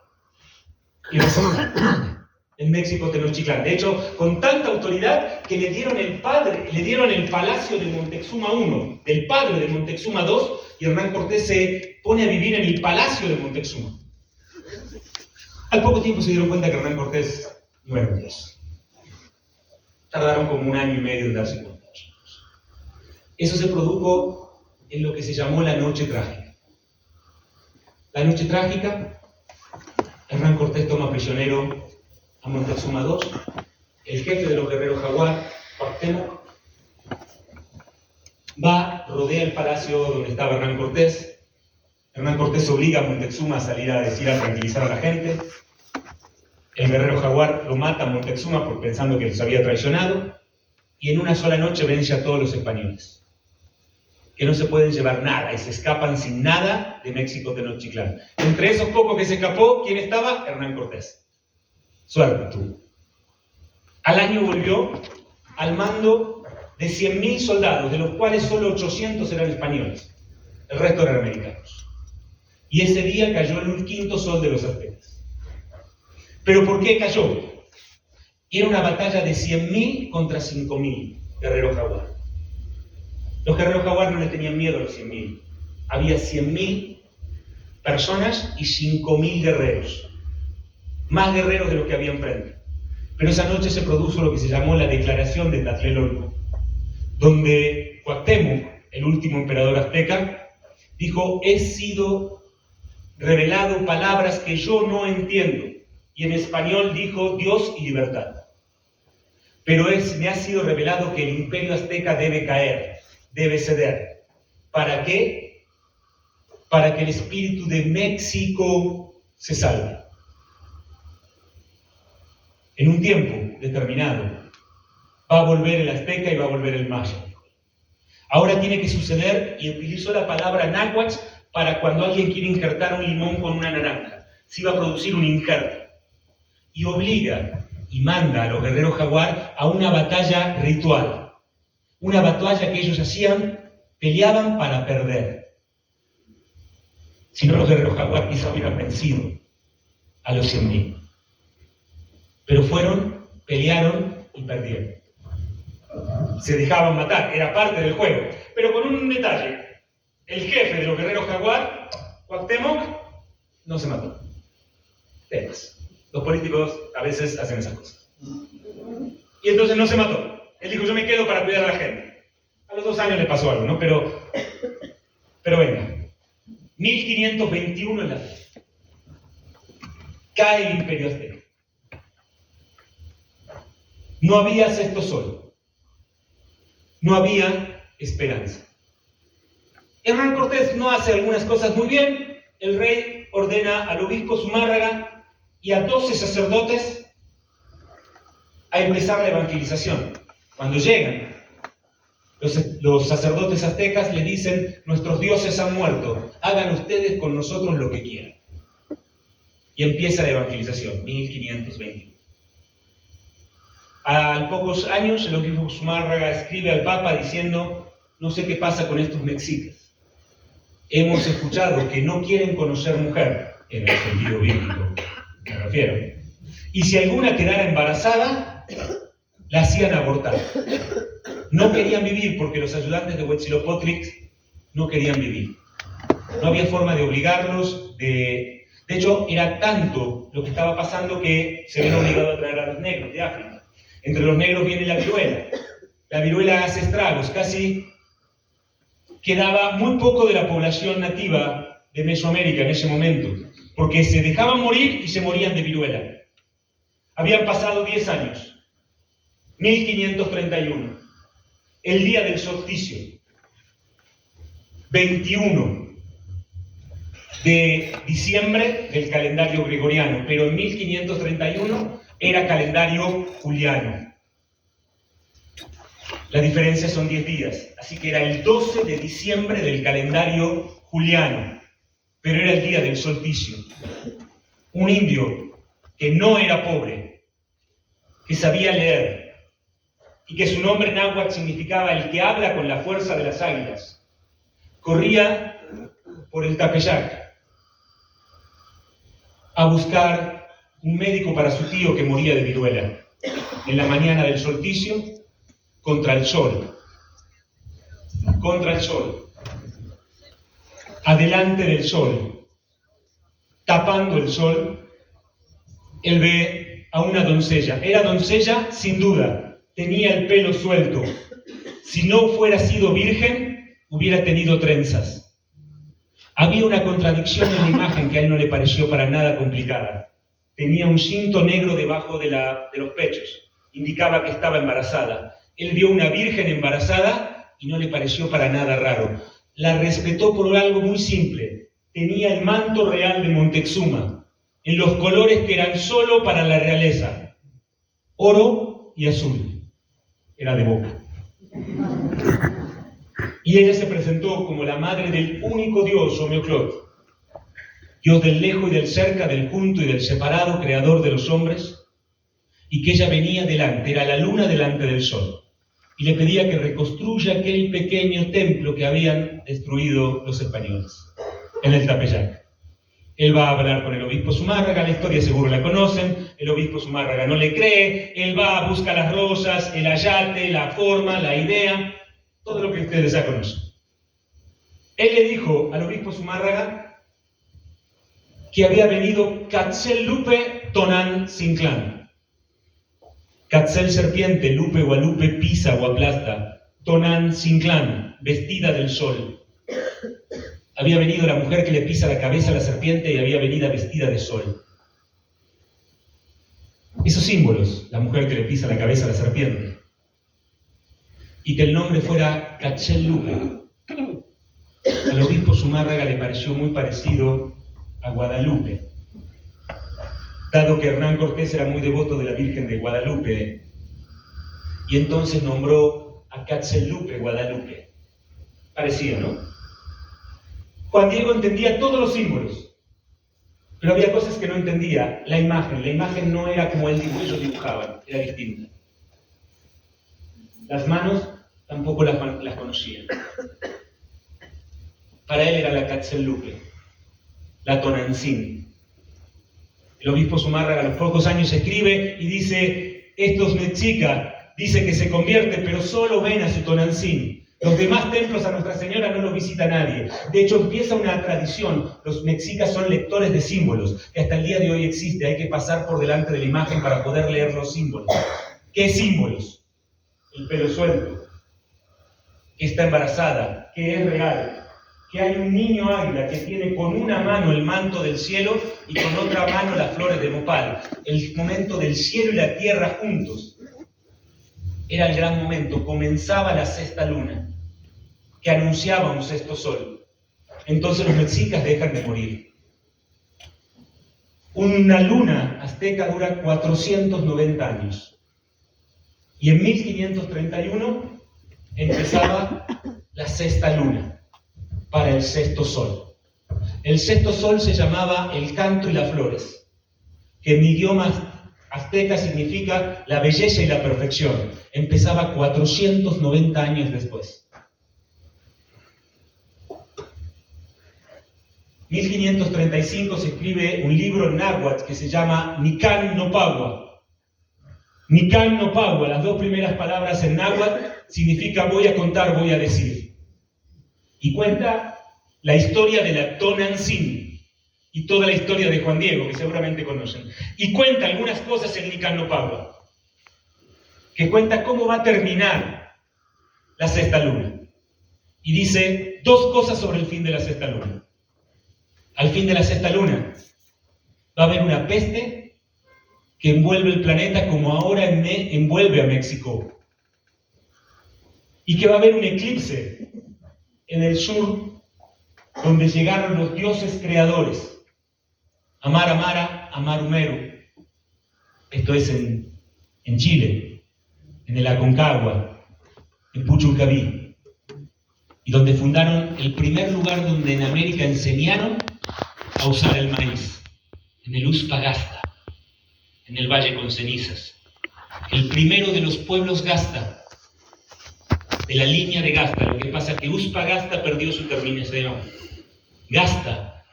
Y lo mataron en México Tenochtitlán. De hecho, con tanta autoridad que le dieron el palacio de Moctezuma I, del padre de Moctezuma II, y Hernán Cortés se pone a vivir en el palacio de Moctezuma. Al poco tiempo se dieron cuenta que Hernán Cortés no era un dios. Tardaron como 1 año y medio en darse cuenta. Eso se produjo en lo que se llamó la Noche Trágica. La Noche Trágica, Hernán Cortés toma prisionero a Moctezuma II, el jefe de los guerreros jaguar, Cuauhtémoc, rodea el palacio donde estaba Hernán Cortés. Hernán Cortés obliga a Moctezuma a salir a tranquilizar a la gente. El guerrero jaguar lo mata a Moctezuma pensando que los había traicionado, y en una sola noche vence a todos los españoles, que no se pueden llevar nada y se escapan sin nada de México Tenochtitlán. Entre esos pocos que se escapó, ¿quién estaba? Hernán Cortés. Suerte tuvo. Al año volvió al mando de 100.000 soldados, de los cuales solo 800 eran españoles. El resto eran americanos. Y ese día cayó el quinto sol de los aztecas. ¿Pero por qué cayó? Era una batalla de 100.000 contra 5.000 guerreros jaguar. Los guerreros jaguar no le tenían miedo a los 100.000. Había 100.000 personas y 5.000 guerreros. Más guerreros de los que había enfrente. Pero esa noche se produjo lo que se llamó la Declaración de Tlatelolco, donde Cuauhtémoc, el último emperador azteca, dijo: he sido revelado palabras que yo no entiendo. Y en español dijo: Dios y libertad. Pero me ha sido revelado que el imperio azteca debe caer, debe ceder. ¿Para qué? Para que el espíritu de México se salve. En un tiempo determinado va a volver el azteca y va a volver el maya. Ahora tiene que suceder, y utilizó la palabra náhuatl para cuando alguien quiere injertar un limón con una naranja. Se iba a producir un injerto. Y obliga y manda a los guerreros jaguar a una batalla ritual. Una batalla que ellos peleaban para perder. Si no, los guerreros jaguar quizá hubieran vencido a los 100.000. Pero fueron, pelearon y perdieron. Se dejaban matar, era parte del juego. Pero con un detalle: el jefe de los guerreros jaguar, Cuauhtémoc, no se mató. Temas. Los políticos a veces hacen esas cosas. Y entonces no se mató. Él dijo: yo me quedo para cuidar a la gente. A los 2 años le pasó algo, ¿no? Pero venga. 1521 en la fe. Cae el imperio azteca. No había sexto sol. No había esperanza. Hernán Cortés no hace algunas cosas muy bien. El rey ordena al obispo Zumárraga y a 12 sacerdotes a empezar la evangelización. Cuando llegan, los sacerdotes aztecas le dicen: nuestros dioses han muerto, hagan ustedes con nosotros lo que quieran. Y empieza la evangelización, 1521. A pocos años, el obispo Zumárraga escribe al Papa diciendo: no sé qué pasa con estos mexicas. Hemos escuchado que no quieren conocer mujer, en el sentido bíblico me refiero. Y si alguna quedara embarazada, la hacían abortar. No querían vivir porque los ayudantes de Huitzilopochtli no querían vivir. No había forma de obligarlos. De hecho, era tanto lo que estaba pasando que se ven obligados a traer a los negros de África. Entre los negros viene la viruela. La viruela hace estragos. Casi quedaba muy poco de la población nativa de Mesoamérica en ese momento, porque se dejaban morir y se morían de viruela. Habían pasado 10 años. 1531. El día del solsticio. 21 de diciembre del calendario gregoriano, pero en 1531 era calendario juliano. La diferencia son 10 días, así que era el 12 de diciembre del calendario juliano, pero era el día del solsticio. Un indio que no era pobre, que sabía leer, y que su nombre náhuatl significaba el que habla con la fuerza de las águilas, corría por el Tepeyac a buscar un médico para su tío que moría de viruela. En la mañana del solsticio, contra el sol, adelante del sol, tapando el sol, él ve a una doncella. Era doncella sin duda, tenía el pelo suelto. Si no fuera sido virgen, hubiera tenido trenzas. Había una contradicción en la imagen que a él no le pareció para nada complicada. Tenía un cinto negro debajo de los pechos, indicaba que estaba embarazada. Él vio una virgen embarazada y no le pareció para nada raro. La respetó por algo muy simple. Tenía el manto real de Montezuma, en los colores que eran solo para la realeza: oro y azul. Era de Boca. Y ella se presentó como la madre del único Dios, Omeoclot, Dios del lejos y del cerca, del junto y del separado, creador de los hombres, y que ella venía delante, era la luna delante del sol, y le pedía que reconstruya aquel pequeño templo que habían destruido los españoles, en el Tepeyac. Él va a hablar con el obispo Zumárraga, la historia seguro la conocen, el obispo Zumárraga no le cree, él va, busca las rosas, el ayate, la forma, la idea, todo lo que ustedes ya conocen. Él le dijo al obispo Zumárraga que había venido Catzellupe Tonan Sinclán. Catzel serpiente, Lupe Gualupe pisa o aplasta, Tonan Sinclán, vestida del sol. Había venido la mujer que le pisa la cabeza a la serpiente y había venido vestida de sol. Esos símbolos, la mujer que le pisa la cabeza a la serpiente, y que el nombre fuera Catzellupe. Al obispo Zumárraga le pareció muy parecido a Guadalupe, dado que Hernán Cortés era muy devoto de la Virgen de Guadalupe, y entonces nombró a Catzellupe Guadalupe. Parecía, ¿no? Juan Diego entendía todos los símbolos, pero había cosas que no entendía. La imagen no era como ellos dibujaban, era distinta. Las manos tampoco las conocían. Para él era la Catzellupe, la Tonantzin. El obispo Zumárraga a los pocos años escribe y dice: estos mexicas dicen que se convierten, pero solo ven a su Tonantzin. Los demás templos a Nuestra Señora no los visita nadie. De hecho, empieza una tradición. Los mexicas son lectores de símbolos, que hasta el día de hoy existe. Hay que pasar por delante de la imagen para poder leer los símbolos. ¿Qué símbolos? El pelo suelto, que está embarazada, que es real, que hay un niño águila que tiene con una mano el manto del cielo y con otra mano las flores de nopal. El momento del cielo y la tierra juntos. Era el gran momento. Comenzaba la sexta luna, que anunciaba un sexto sol. Entonces los mexicas dejan de morir. Una luna azteca dura 490 años. Y en 1531 empezaba la sexta luna para el sexto sol. El sexto sol se llamaba el canto y las flores, que en mi idioma azteca significa la belleza y la perfección. Empezaba 490 años después. 1535 se escribe un libro en náhuatl que se llama Nican Nopahua. Nican Nopahua, las dos primeras palabras en náhuatl significa voy a contar, voy a decir. Y cuenta la historia de la Tonantzin y toda la historia de Juan Diego, que seguramente conocen. Y cuenta algunas cosas en Nican Nopahua, que cuenta cómo va a terminar la sexta luna. Y dice dos cosas sobre el fin de la sexta luna. Al fin de la sexta luna va a haber una peste que envuelve el planeta como ahora envuelve a México. Y que va a haber un eclipse en el sur, donde llegaron los dioses creadores. Amara Amara, Amarumeru. Esto es en Chile, en el Aconcagua, en Puchuncaví. Y donde fundaron el primer lugar donde en América enseñaron a usar el maíz, en el Uspagasta, en el Valle con Cenizas. El primero de los pueblos Gasta, de la línea de Gasta. Lo que pasa es que Uspagasta perdió su terminación. Gasta,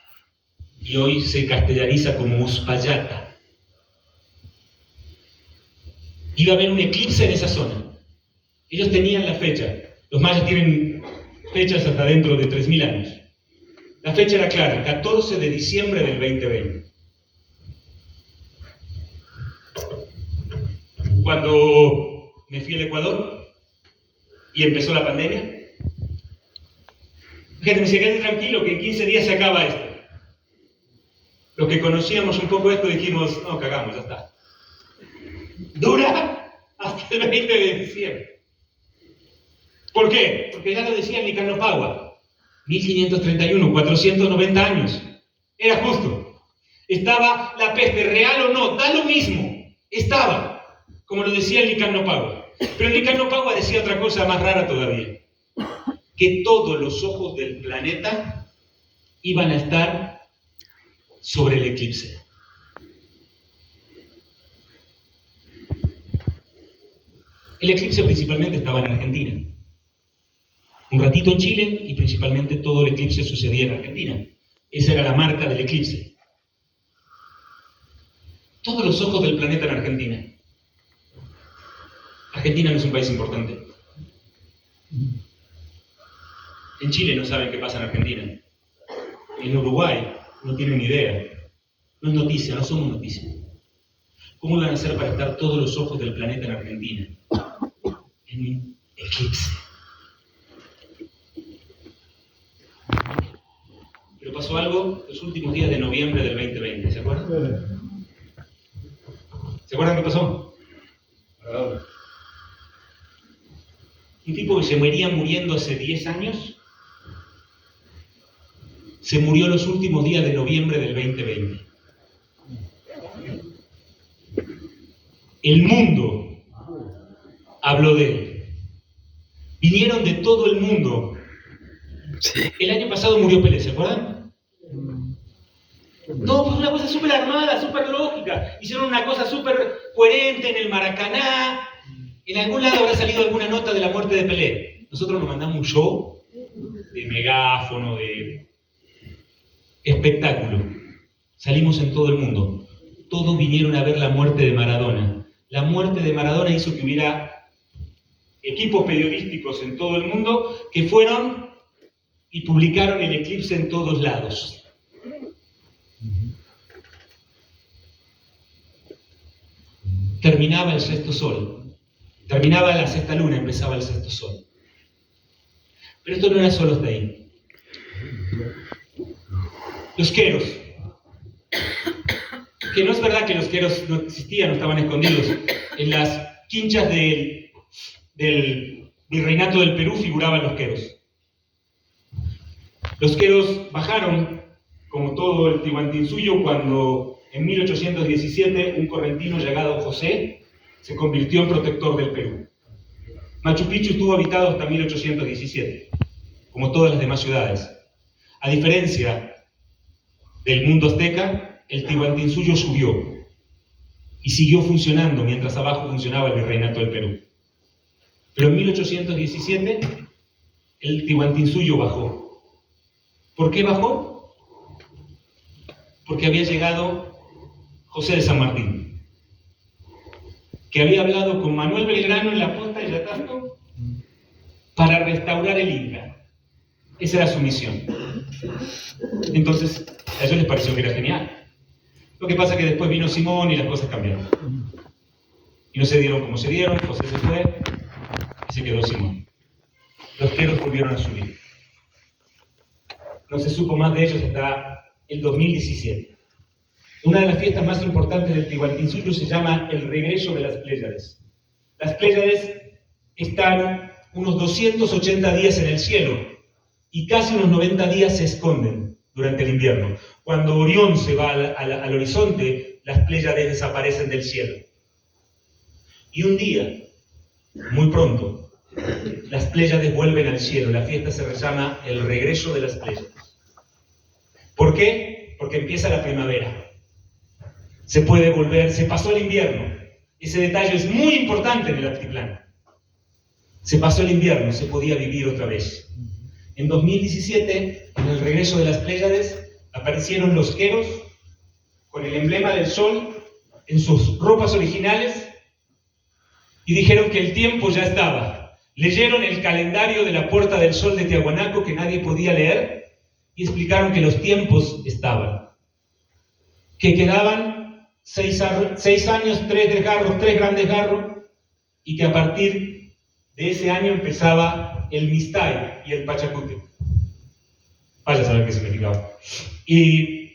y hoy se castellaniza como Uspallata. Iba a haber un eclipse en esa zona. Ellos tenían la fecha. Los mayas tienen fechas hasta dentro de 3000 años. La fecha era clara, 14 de diciembre del 2020. Cuando me fui al Ecuador y empezó la pandemia, gente me decía, quédate tranquilo que en 15 días se acaba esto. Los que conocíamos un poco esto dijimos, no, cagamos, ya está. Dura hasta el 20 de diciembre. ¿Por qué? Porque ya lo decía Nican Nopahua, 1531, 490 años. Era justo. Estaba la peste, real o no, da lo mismo. Estaba. Como lo decía el Nican Nopahua. Pero el Nican Nopahua decía otra cosa más rara todavía. Que todos los ojos del planeta iban a estar sobre el eclipse. El eclipse principalmente estaba en Argentina. Un ratito en Chile y principalmente todo el eclipse sucedía en Argentina. Esa era la marca del eclipse. Todos los ojos del planeta en Argentina. Argentina no es un país importante. En Chile no saben qué pasa en Argentina. En Uruguay no tienen ni idea. No es noticia, no somos noticia. ¿Cómo iban a hacer para estar todos los ojos del planeta en Argentina? En un eclipse. Pero pasó algo los últimos días de noviembre del 2020, ¿se acuerdan? ¿Se acuerdan qué pasó? Un tipo que se venía muriendo hace 10 años, se murió los últimos días de noviembre del 2020. El mundo habló de él. Vinieron de todo el mundo. Sí. El año pasado murió Pelé, ¿se acuerdan? No, pues una cosa súper armada, súper lógica. Hicieron una cosa súper coherente en el Maracaná. En algún lado habrá salido alguna nota de la muerte de Pelé. Nosotros nos mandamos un show de megáfono, de espectáculo. Salimos en todo el mundo. Todos vinieron a ver la muerte de Maradona. La muerte de Maradona hizo que hubiera equipos periodísticos en todo el mundo que fueron y publicaron el eclipse en todos lados. Terminaba el sexto sol. Terminaba la sexta luna, empezaba el sexto sol. Pero esto no era solo hasta ahí. Los queros. Que no es verdad que los queros no existían, no estaban escondidos. En las quinchas del virreinato del Perú figuraban los queros. Los queros bajaron, como todo el Tihuantinsuyo, cuando en 1817 un correntino llamado José se convirtió en protector del Perú. Machu Picchu estuvo habitado hasta 1817, como todas las demás ciudades. A diferencia del mundo azteca, el Tihuantinsuyo subió y siguió funcionando mientras abajo funcionaba el virreinato del Perú. Pero en 1817 el Tihuantinsuyo bajó. ¿Por qué bajó? Porque había llegado José de San Martín, que había hablado con Manuel Belgrano en la posta de Yatasto para restaurar el Inca. Esa era su misión. Entonces, a ellos les pareció que era genial. Lo que pasa es que después vino Simón y las cosas cambiaron. Y no se dieron como se dieron, José se fue y se quedó Simón. Los queros volvieron a subir. No se supo más de ellos hasta el 2017. Una de las fiestas más importantes del Tihuantinsuyo se llama el regreso de las Pléyades. Las Pléyades están unos 280 días en el cielo y casi unos 90 días se esconden durante el invierno. Cuando Orión se va al horizonte, las Pléyades desaparecen del cielo. Y un día, muy pronto, las Pléyades vuelven al cielo. La fiesta se llama el regreso de las Pléyades. ¿Por qué? Porque empieza la primavera. Se puede volver, se pasó el invierno. Ese detalle es muy importante en el altiplano. Se pasó el invierno, se podía vivir otra vez. En 2017, en el regreso de las Pléyades, aparecieron los queros con el emblema del sol en sus ropas originales y dijeron que el tiempo ya estaba. Leyeron el calendario de la Puerta del Sol de Tiahuanaco que nadie podía leer y explicaron que los tiempos estaban. Que quedaban 6 años, 3 desgarros, 3 grandes desgarros, y que a partir de ese año empezaba el Mistay y el Pachacútec. Vaya a saber qué significaba. Y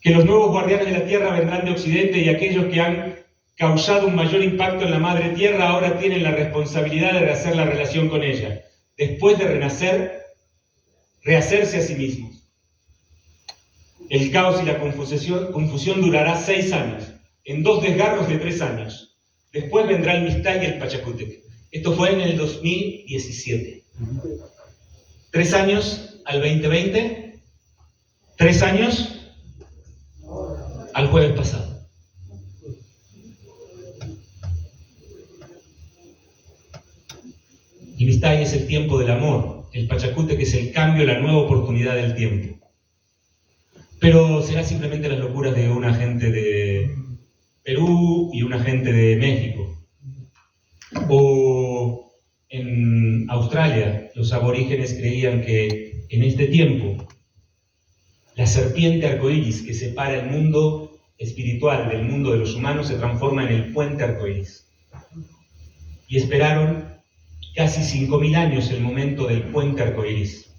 que los nuevos guardianes de la tierra vendrán de Occidente y aquellos que han causado un mayor impacto en la madre tierra ahora tienen la responsabilidad de rehacer la relación con ella. Después de renacer, rehacerse a sí mismos. El caos y la confusión durará 6 años, en 2 desgarros de 3 años. Después vendrá el Mistay y el Pachacútec. Esto fue en el 2017. 3 años al 2020, 3 años al jueves pasado. El Mistay es el tiempo del amor, el Pachacútec es el cambio, la nueva oportunidad del tiempo. Pero será simplemente las locuras de una gente de Perú y una gente de México. O En Australia, los aborígenes creían que en este tiempo la serpiente arcoíris que separa el mundo espiritual del mundo de los humanos se transforma en el puente arcoíris. Y esperaron casi 5.000 años el momento del puente arcoíris.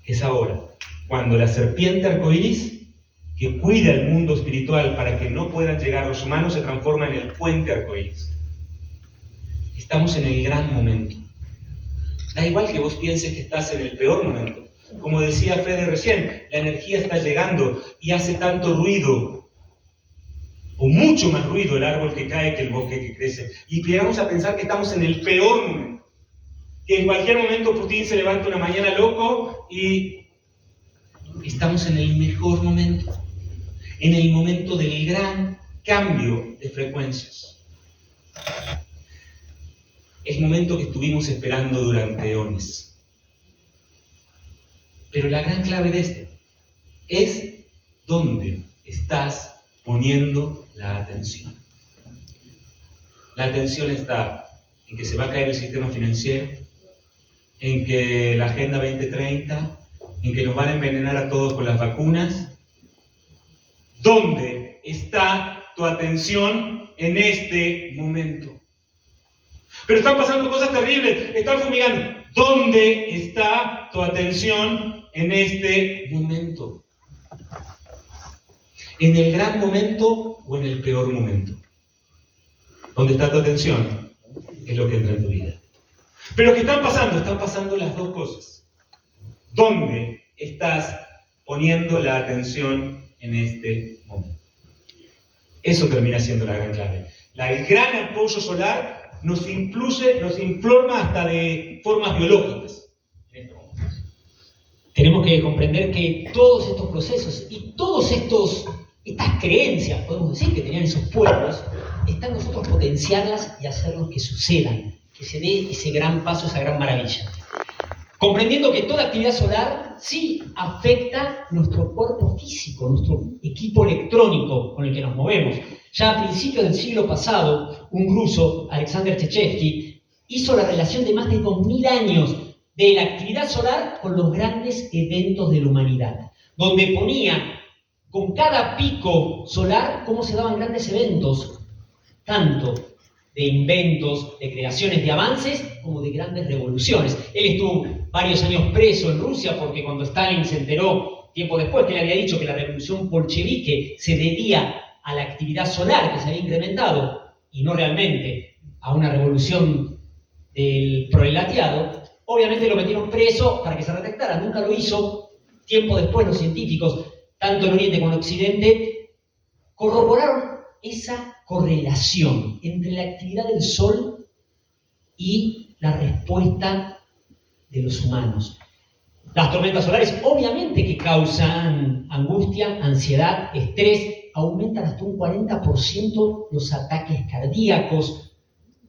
Es ahora, cuando la serpiente arcoíris, que cuida el mundo espiritual para que no puedan llegar los humanos, se transforma en el puente arcoíris. Estamos en el gran momento. Da igual que vos pienses que estás en el peor momento. Como decía Fede recién, la energía está llegando y hace tanto ruido, o mucho más ruido el árbol que cae que el bosque que crece. Y llegamos a pensar que estamos en el peor momento. Que en cualquier momento Putin se levanta una mañana loco y estamos en el mejor momento. En el momento del gran cambio de frecuencias. El momento que estuvimos esperando durante eones. Pero la gran clave de esto es dónde estás poniendo la atención. La atención está en que se va a caer el sistema financiero, en que la Agenda 2030, en que nos van a envenenar a todos con las vacunas. ¿Dónde está tu atención en este momento? Pero están pasando cosas terribles, están fumigando. ¿Dónde está tu atención en este momento? ¿En el gran momento o en el peor momento? ¿Dónde está tu atención? Es lo que entra en tu vida. Pero ¿qué están pasando las dos cosas. ¿Dónde estás poniendo la atención en este momento? Eso termina siendo la gran clave. El gran apoyo solar nos informa hasta de formas biológicas. Tenemos que comprender que todos estos procesos y todas estas creencias, podemos decir, que tenían esos pueblos, está en nosotros potenciarlas y hacerlos que sucedan, que se dé ese gran paso, esa gran maravilla. Comprendiendo que toda actividad solar sí afecta nuestro cuerpo físico, nuestro equipo electrónico con el que nos movemos. Ya a principios del siglo pasado, un ruso, Alexander Chechevsky, hizo la relación de más de 2000 años de la actividad solar con los grandes eventos de la humanidad, donde ponía con cada pico solar cómo se daban grandes eventos, tanto de inventos, de creaciones, de avances, como de grandes revoluciones. Él estuvo varios años preso en Rusia porque cuando Stalin se enteró, tiempo después, que le había dicho que la revolución bolchevique se debía a la actividad solar que se había incrementado y no realmente a una revolución del proletariado, obviamente lo metieron preso para que se retractara. Nunca lo hizo. Tiempo después los científicos, tanto en Oriente como en Occidente, corroboraron esa correlación entre la actividad del Sol y la respuesta de los humanos. Las tormentas solares obviamente que causan angustia, ansiedad, estrés, aumentan hasta un 40% los ataques cardíacos,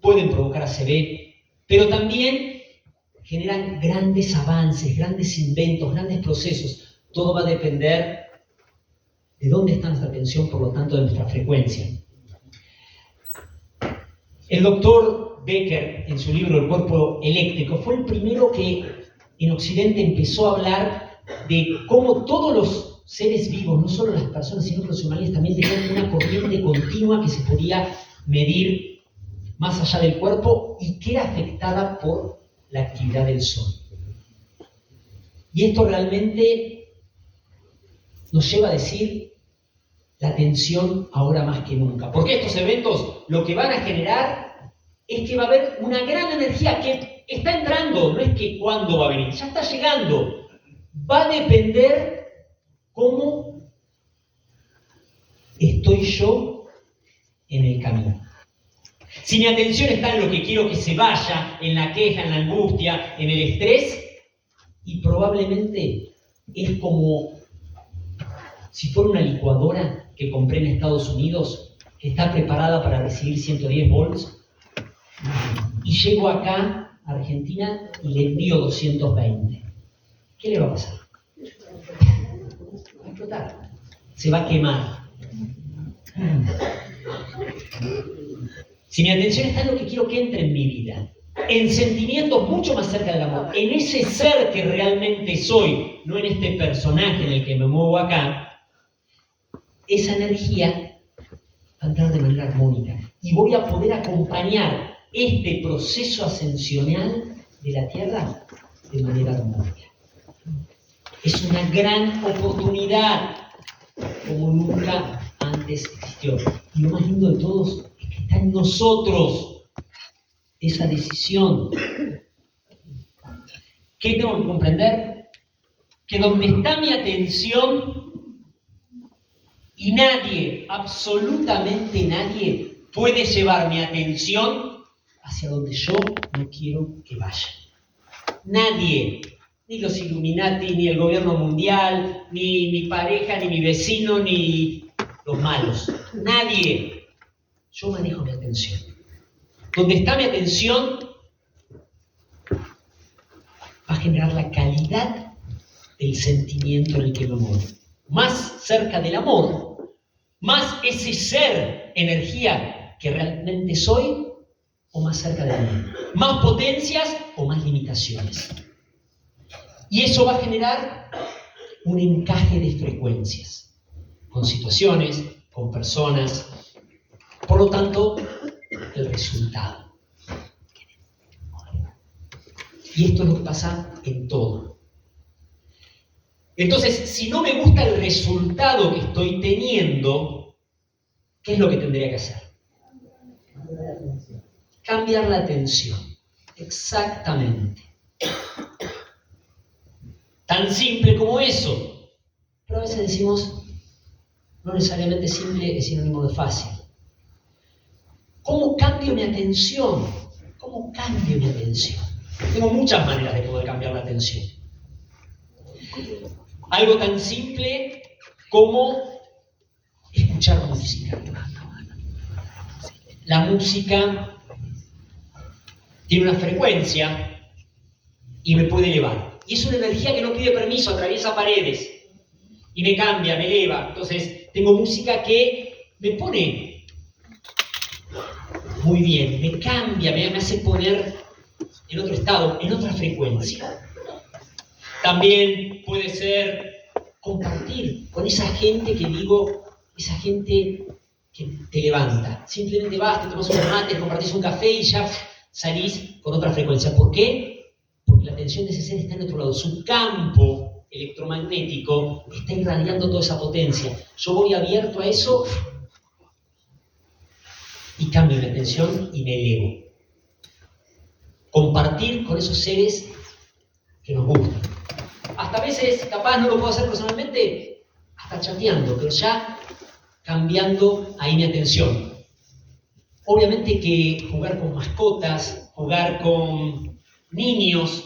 pueden provocar ACV, pero también generan grandes avances, grandes inventos, grandes procesos. Todo va a depender de dónde está nuestra atención, por lo tanto, de nuestra frecuencia. El doctor Becker, en su libro El cuerpo eléctrico, fue el primero que en Occidente empezó a hablar de cómo todos los seres vivos, no solo las personas, sino que los animales también tenían una corriente continua que se podía medir más allá del cuerpo y que era afectada por la actividad del Sol. Y esto realmente nos lleva a decir la atención ahora más que nunca. Porque estos eventos lo que van a generar es que va a haber una gran energía que está entrando, no es que cuándo va a venir, ya está llegando. Va a depender cómo estoy yo en el camino. Si mi atención está en lo que quiero que se vaya, en la queja, en la angustia, en el estrés, y probablemente es como si fuera una licuadora que compré en Estados Unidos, que está preparada para recibir 110 volts, y llego acá, a Argentina, y le envío 220. ¿Qué le va a pasar? Va a explotar. Se va a quemar. Si mi atención está en lo que quiero que entre en mi vida, en sentimientos mucho más cerca del amor, en ese ser que realmente soy, no en este personaje en el que me muevo acá, esa energía va a entrar de manera armónica y voy a poder acompañar este proceso ascensional de la Tierra de manera armónica. Es una gran oportunidad como nunca antes existió. Y lo más lindo de todos es que está en nosotros esa decisión. ¿Qué tengo que comprender? Que donde está mi atención y nadie, absolutamente nadie, puede llevar mi atención hacia donde yo no quiero que vaya. Nadie, ni los Illuminati, ni el gobierno mundial, ni mi pareja, ni mi vecino, ni los malos. Nadie. Yo manejo mi atención. Donde está mi atención va a generar la calidad del sentimiento en el que me muevo. Más cerca del amor, más ese ser, energía que realmente soy, o más cerca de mí. Más potencias o más limitaciones. Y eso va a generar un encaje de frecuencias, con situaciones, con personas. Por lo tanto, el resultado. Y esto es lo que pasa en todo. Entonces, si no me gusta el resultado que estoy teniendo, ¿qué es lo que tendría que hacer? Cambiar la atención. Exactamente. Tan simple como eso. Pero a veces decimos, no necesariamente simple es sinónimo de fácil. ¿Cómo cambio mi atención? ¿Cómo cambio mi atención? Tengo muchas maneras de poder cambiar la atención. Algo tan simple como escuchar música. La música tiene una frecuencia y me puede elevar. Y es una energía que no pide permiso, atraviesa paredes y me cambia, me eleva. Entonces, tengo música que me pone muy bien, me cambia, me hace poner en otro estado, en otra frecuencia. También puede ser compartir con esa gente que digo, esa gente que te levanta. Simplemente vas, te tomas unos mates, compartís un café y ya salís con otra frecuencia. ¿Por qué? Porque la atención de ese ser está en otro lado. Su campo electromagnético está irradiando toda esa potencia. Yo voy abierto a eso y cambio mi atención y me elevo. Compartir con esos seres que nos gustan. Hasta a veces, capaz no lo puedo hacer personalmente, hasta chateando, pero ya cambiando ahí mi atención. Obviamente que jugar con mascotas, jugar con niños,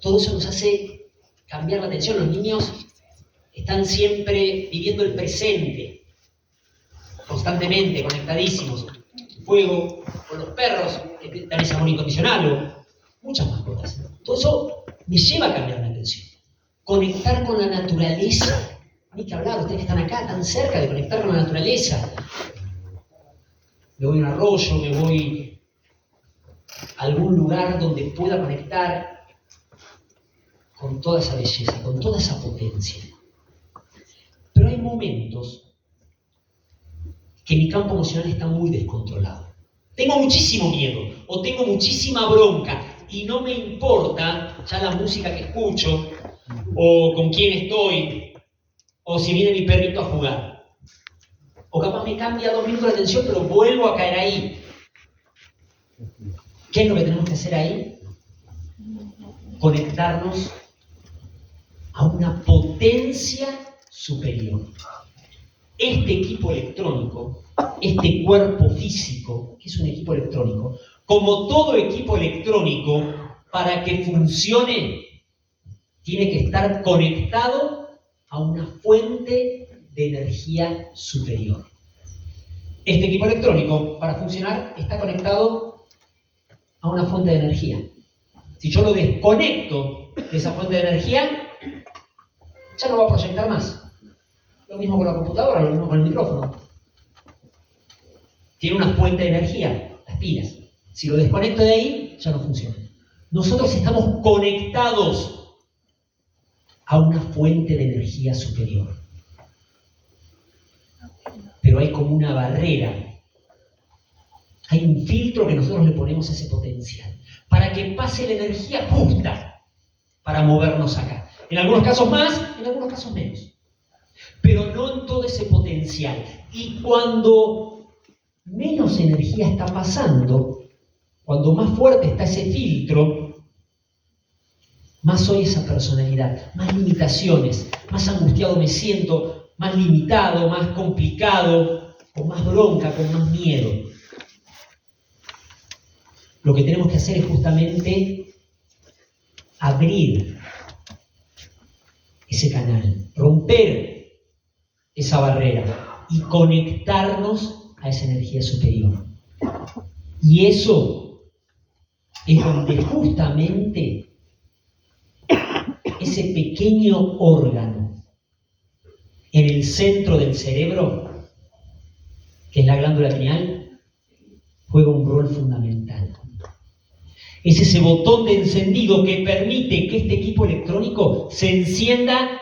todo eso nos hace cambiar la atención. Los niños están siempre viviendo el presente, constantemente, conectadísimos. Juego con los perros, que dan ese amor incondicional, o muchas mascotas. Todo eso me lleva a cambiar la atención. Conectar con la naturaleza. Ni que hablar, ustedes que están acá, tan cerca de conectar con la naturaleza. Me voy a un arroyo, me voy a algún lugar donde pueda conectar con toda esa belleza, con toda esa potencia. Pero hay momentos que mi campo emocional está muy descontrolado. Tengo muchísimo miedo o tengo muchísima bronca y no me importa ya la música que escucho o con quién estoy o si viene mi perrito a jugar. O capaz me cambia 2 minutos la atención, pero vuelvo a caer ahí. ¿Qué es lo que tenemos que hacer ahí? Conectarnos a una potencia superior. Este equipo electrónico, este cuerpo físico, que es un equipo electrónico, como todo equipo electrónico, para que funcione, tiene que estar conectado a una fuente de energía superior. Este equipo electrónico, para funcionar, está conectado a una fuente de energía. Si yo lo desconecto de esa fuente de energía, ya no va a proyectar más. Lo mismo con la computadora, lo mismo con el micrófono. Tiene una fuente de energía, las pilas. Si lo desconecto de ahí, ya no funciona. Nosotros estamos conectados a una fuente de energía superior. Pero hay como una barrera. Hay un filtro que nosotros le ponemos a ese potencial para que pase la energía justa para movernos acá. En algunos casos más, en algunos casos menos. Pero no en todo ese potencial. Y cuando menos energía está pasando, cuando más fuerte está ese filtro, más soy esa personalidad, más limitaciones, más angustiado me siento, más limitado, más complicado, con más bronca, con más miedo. Lo que tenemos que hacer es justamente abrir ese canal, romper esa barrera y conectarnos a esa energía superior. Y eso es donde justamente ese pequeño órgano en el centro del cerebro, que es la glándula pineal, juega un rol fundamental. Es ese botón de encendido que permite que este equipo electrónico se encienda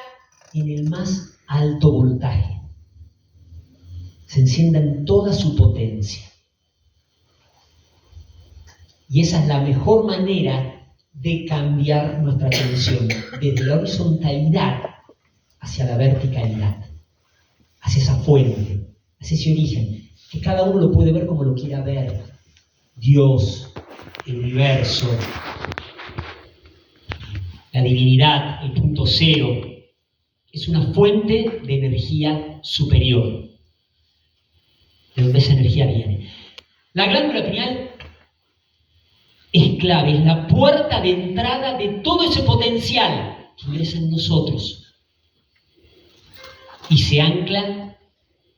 en el más alto voltaje. Se encienda en toda su potencia. Y esa es la mejor manera de cambiar nuestra atención, desde la horizontalidad hacia la verticalidad, hacia esa fuente, hacia ese origen, que cada uno lo puede ver como lo quiera ver. Dios, el universo, la divinidad, el punto cero, es una fuente de energía superior, de donde esa energía viene. La glándula pineal es clave, es la puerta de entrada de todo ese potencial que ingresa en nosotros y se ancla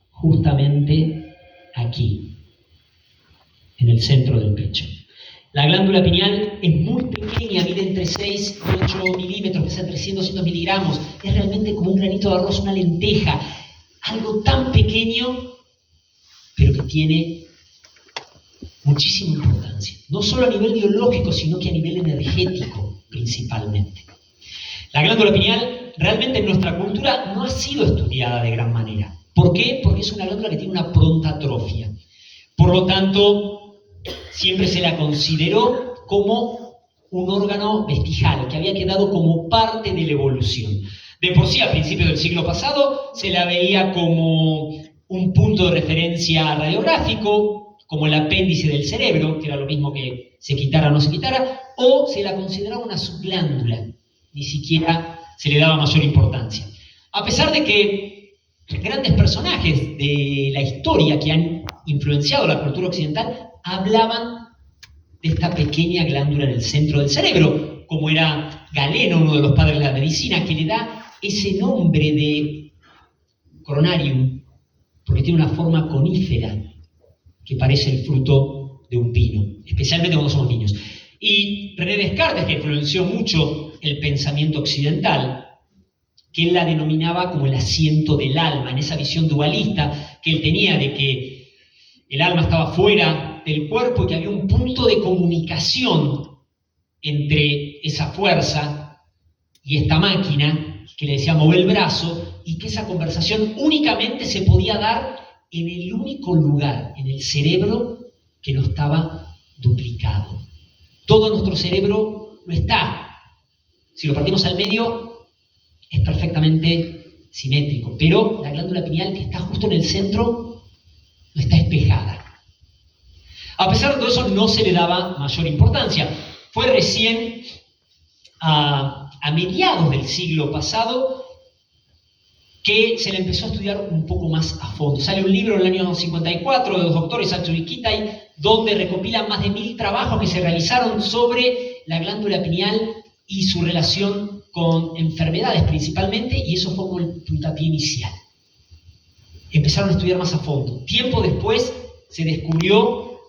justamente aquí, en el centro del pecho. La glándula pineal es muy pequeña, mide entre 6 y 8 milímetros, pesa entre 100 y 200 miligramos. Es realmente como un granito de arroz, una lenteja. Algo tan pequeño, pero que tiene muchísima importancia. No solo a nivel biológico, sino que a nivel energético, principalmente. La glándula pineal realmente en nuestra cultura no ha sido estudiada de gran manera. ¿Por qué? Porque es una glándula que tiene una pronta atrofia. Por lo tanto, siempre se la consideró como un órgano vestigial, que había quedado como parte de la evolución. De por sí, a principios del siglo pasado, se la veía como un punto de referencia radiográfico, como el apéndice del cerebro, que era lo mismo que se quitara o no se quitara, o se la consideraba una subglándula, ni siquiera se le daba mayor importancia. A pesar de que grandes personajes de la historia que han influenciado la cultura occidental hablaban de esta pequeña glándula en el centro del cerebro, como era Galeno, uno de los padres de la medicina, que le da ese nombre de coronarium, porque tiene una forma conífera que parece el fruto de un pino, especialmente cuando somos niños. Y René Descartes, que influenció mucho el pensamiento occidental, que él la denominaba como el asiento del alma, en esa visión dualista que él tenía de que el alma estaba fuera del cuerpo y que había un punto de comunicación entre esa fuerza y esta máquina que le decía mover el brazo, y que esa conversación únicamente se podía dar en el único lugar, en el cerebro, que no estaba duplicado. Todo nuestro cerebro no está. Si lo partimos al medio, es perfectamente simétrico, pero la glándula pineal, que está justo en el centro, no está espejada. A pesar de todo eso, no se le daba mayor importancia. Fue recién a mediados del siglo pasado que se le empezó a estudiar un poco más a fondo. Sale un libro en el año 54 de los doctores Atsui Kitai, donde recopilan más de 1000 trabajos que se realizaron sobre la glándula pineal y su relación con enfermedades principalmente, y eso fue como el puntapié inicial. Empezaron a estudiar más a fondo. Tiempo después se descubrió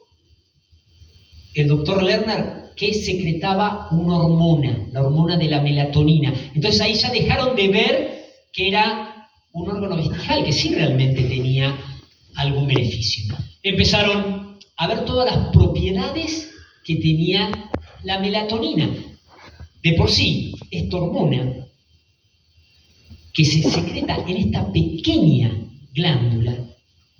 el doctor Lerner que secretaba una hormona, la hormona de la melatonina. Entonces ahí ya dejaron de ver que era un órgano vestigial, que sí realmente tenía algún beneficio. Empezaron a ver todas las propiedades que tenía la melatonina. De por sí, esta hormona que se secreta en esta pequeña glándula,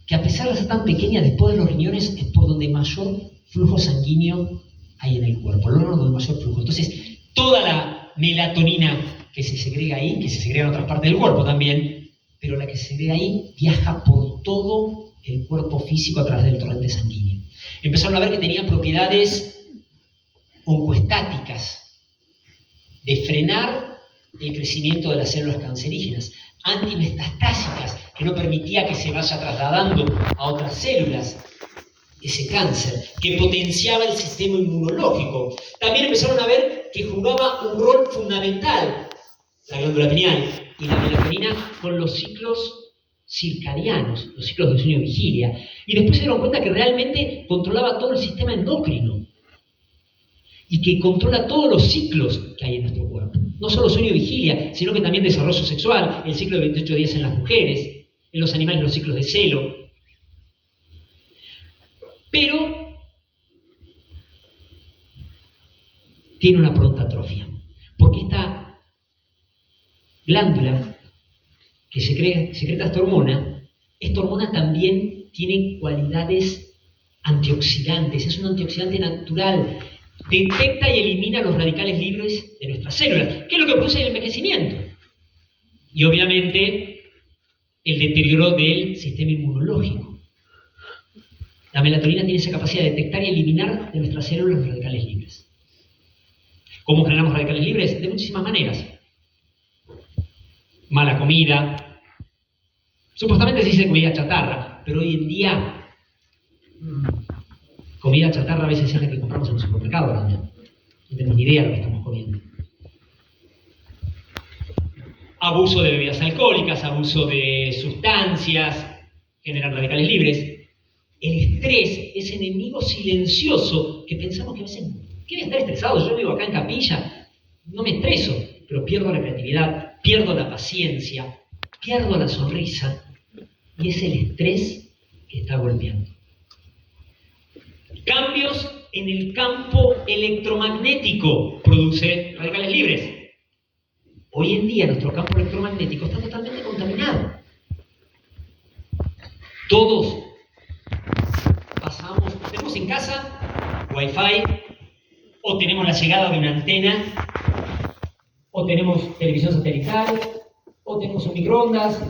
que a pesar de ser tan pequeña, después de los riñones es por donde mayor flujo sanguíneo hay en el cuerpo, el órgano donde mayor flujo. Entonces, toda la melatonina que se segrega ahí, que se segrega en otras partes del cuerpo también, pero la que se segrega ahí viaja por todo el cuerpo físico a través del torrente sanguíneo. Empezaron a ver que tenía propiedades oncoestáticas, de frenar el crecimiento de las células cancerígenas, antimetastásicas, que no permitía que se vaya trasladando a otras células ese cáncer, que potenciaba el sistema inmunológico. También empezaron a ver que jugaba un rol fundamental la glándula pineal y la melatonina con los ciclos circadianos, los ciclos de sueño-vigilia, y después se dieron cuenta que realmente controlaba todo el sistema endocrino y que controla todos los ciclos que hay en nuestro cuerpo. No solo sueño-vigilia, sino que también desarrollo sexual, el ciclo de 28 días en las mujeres, en los animales los ciclos de celo. Pero tiene una pronta atrofia, porque esta glándula que secreta esta hormona también tiene cualidades antioxidantes, es un antioxidante natural, detecta y elimina los radicales libres de nuestras células, que es lo que produce el envejecimiento. Y obviamente el deterioro del sistema inmunológico. La melatonina tiene esa capacidad de detectar y eliminar de nuestras células los radicales libres. ¿Cómo generamos radicales libres? De muchísimas maneras. Mala comida. Supuestamente se dice comida chatarra, pero hoy en día comida chatarra a veces es la que compramos en el supermercado también. No tenemos ni idea de lo que estamos comiendo. Abuso de bebidas alcohólicas, abuso de sustancias, generan radicales libres. El estrés, ese enemigo silencioso que pensamos que a veces, ¿qué voy a estar estresado? Yo vivo acá en Capilla, no me estreso, pero pierdo la creatividad, pierdo la paciencia, pierdo la sonrisa, y es el estrés que está golpeando. Cambios en el campo electromagnético produce radicales libres. Hoy en día nuestro campo electromagnético está totalmente contaminado. Todos tenemos en casa Wi-Fi, o tenemos la llegada de una antena, o tenemos televisión satelital, o tenemos un microondas,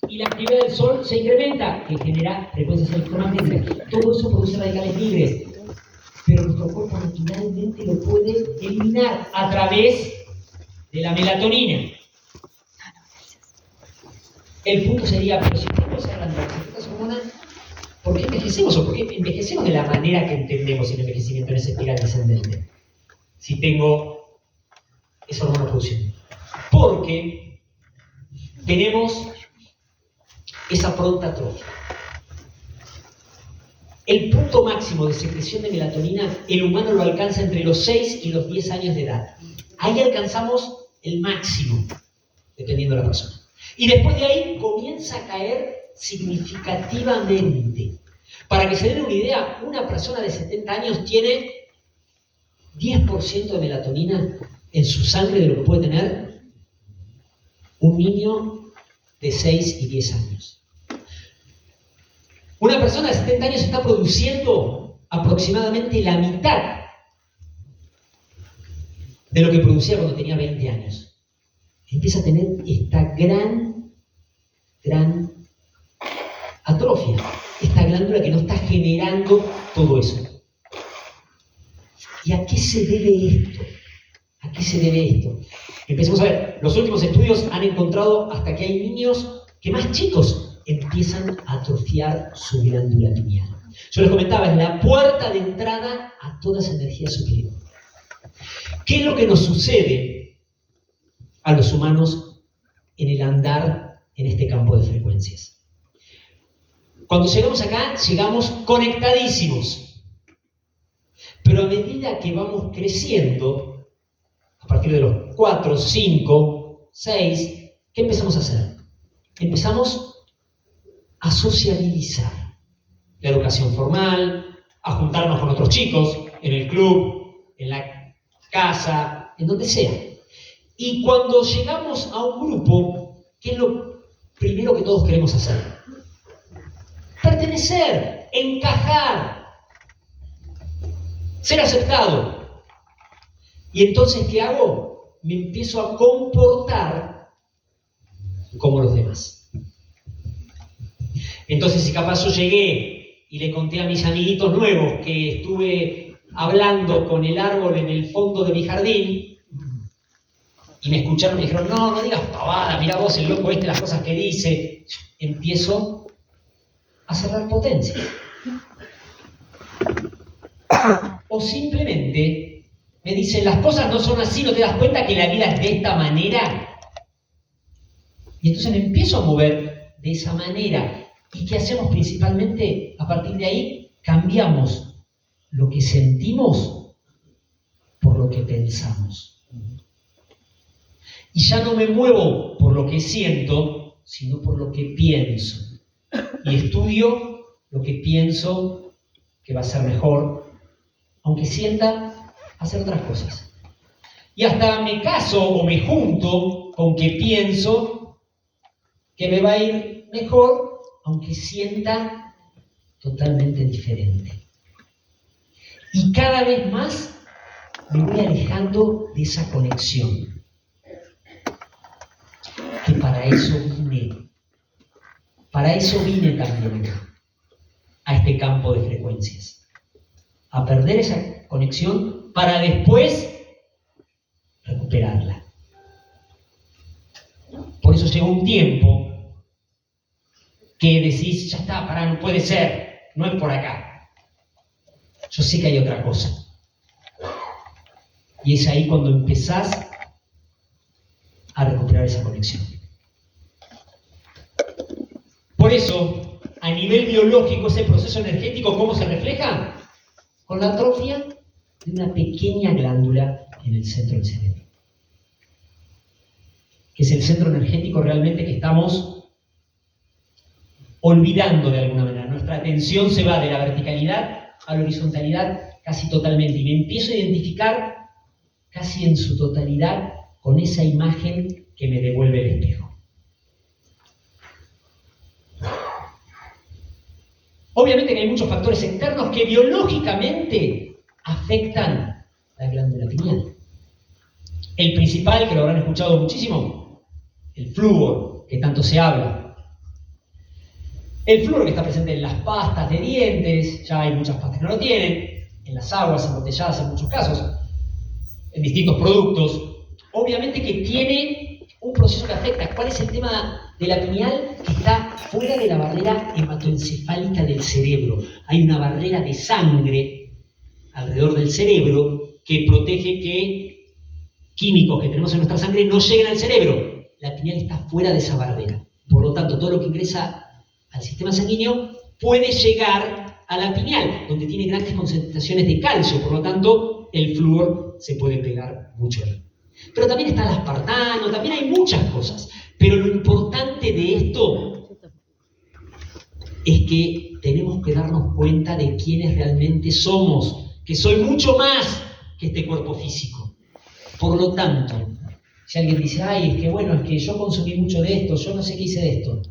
y la actividad del sol se incrementa, que genera frecuencias electromagnéticas. Todo eso produce radicales libres, pero nuestro cuerpo naturalmente lo puede eliminar a través de la melatonina. El punto sería, pero si estamos hablando de estas hormonas, ¿por qué envejecemos? ¿O por qué envejecemos de la manera que entendemos el envejecimiento en esa espiral descendente? Si tengo esa hormona produciendo. Porque tenemos esa pronta atrofia. El punto máximo de secreción de melatonina, el humano lo alcanza entre los 6 y los 10 años de edad. Ahí alcanzamos el máximo, dependiendo de la persona. Y después de ahí comienza a caer significativamente. Para que se den una idea, una persona de 70 años tiene 10% de melatonina en su sangre de lo que puede tener un niño de 6 y 10 años. Una persona de 70 años está produciendo aproximadamente la mitad de lo que producía cuando tenía 20 años. Empieza a tener esta gran atrofia, esta glándula que no está generando todo eso. ¿Y a qué se debe esto? ¿A qué se debe esto? Empecemos a ver, los últimos estudios han encontrado hasta que hay niños que más chicos empiezan a atrofiar su glándula pineal. Yo les comentaba, es la puerta de entrada a toda esa energía superior. ¿Qué es lo que nos sucede a los humanos en el andar en este campo de frecuencias? Cuando llegamos acá, llegamos conectadísimos. Pero a medida que vamos creciendo, a partir de los 4, 5, 6, ¿qué empezamos a hacer? Empezamos a sociabilizar. La educación formal, a juntarnos con otros chicos, en el club, en la casa, en donde sea. Y cuando llegamos a un grupo, ¿qué es lo primero que todos queremos hacer? Pertenecer, encajar, ser aceptado. Y entonces, ¿qué hago? Me empiezo a comportar como los demás. Entonces, si capaz yo llegué y le conté a mis amiguitos nuevos que estuve hablando con el árbol en el fondo de mi jardín, y me escucharon y me dijeron, no digas pavada, mirá vos el loco este, las cosas que dice, empiezo a cerrar potencia. O simplemente me dicen, las cosas no son así, ¿no te das cuenta que la vida es de esta manera? Y entonces me empiezo a mover de esa manera. ¿Y qué hacemos principalmente? A partir de ahí, cambiamos lo que sentimos por lo que pensamos. Y ya no me muevo por lo que siento, sino por lo que pienso. Y estudio lo que pienso que va a ser mejor, aunque sienta hacer otras cosas. Y hasta me caso o me junto con que pienso que me va a ir mejor, aunque sienta totalmente diferente. Y cada vez más me voy alejando de esa conexión. Que para eso vine. Para eso vine también a este campo de frecuencias. A perder esa conexión para después recuperarla. Por eso llegó un tiempo que decís, ya está, pará, no puede ser, no es por acá. Yo sé que hay otra cosa. Y es ahí cuando empezás a recuperar esa conexión. Por eso, a nivel biológico, ese proceso energético, ¿cómo se refleja? Con la atrofia de una pequeña glándula en el centro del cerebro. Que es el centro energético realmente que estamos olvidando de alguna manera. Nuestra atención se va de la verticalidad a la horizontalidad casi totalmente. Y me empiezo a identificar casi en su totalidad con esa imagen que me devuelve el espejo. Obviamente que hay muchos factores externos que biológicamente afectan la glándula pineal. El principal, que lo habrán escuchado muchísimo, el flúor, que tanto se habla. El flúor que está presente en las pastas de dientes, ya hay muchas pastas que no lo tienen, en las aguas embotelladas en muchos casos, en distintos productos. Obviamente que tiene un proceso que afecta. ¿Cuál es el tema de la pineal? Que está fuera de la barrera hematoencefálica del cerebro. Hay una barrera de sangre alrededor del cerebro que protege que químicos que tenemos en nuestra sangre no lleguen al cerebro. La pineal está fuera de esa barrera. Por lo tanto, todo lo que ingresa al sistema sanguíneo puede llegar a la pineal, donde tiene grandes concentraciones de calcio. Por lo tanto, el flúor se puede pegar mucho ahí. Pero también está el aspartano, también hay muchas cosas. Pero lo importante de esto es que tenemos que darnos cuenta de quiénes realmente somos, que soy mucho más que este cuerpo físico. Por lo tanto, si alguien dice, ay, es que bueno, es que yo consumí mucho de esto, yo no sé qué hice de esto.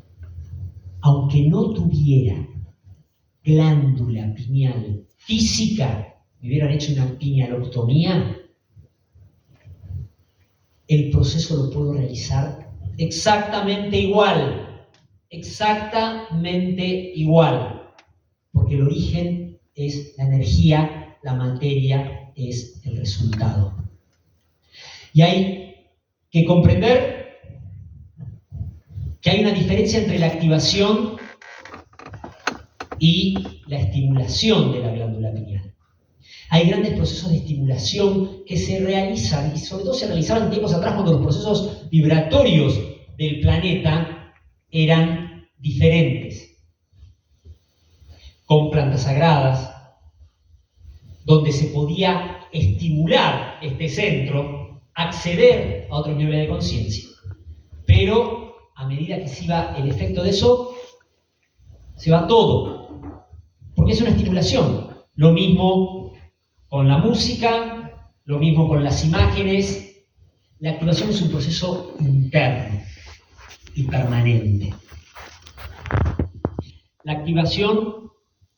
Aunque no tuviera glándula pineal física, me hubieran hecho una pinealoctomía, el proceso lo puedo realizar exactamente igual, porque el origen es la energía, la materia es el resultado. Y hay que comprender que hay una diferencia entre la activación y la estimulación de la glándula pineal. Hay grandes procesos de estimulación que se realizan, y sobre todo se realizaban tiempos atrás cuando los procesos vibratorios del planeta eran diferentes. Con plantas sagradas, donde se podía estimular este centro, acceder a otros niveles de conciencia. Pero a medida que se iba el efecto de eso, se va todo. Porque es una estimulación. Lo mismo con la música, lo mismo con las imágenes. La activación es un proceso interno y permanente. La activación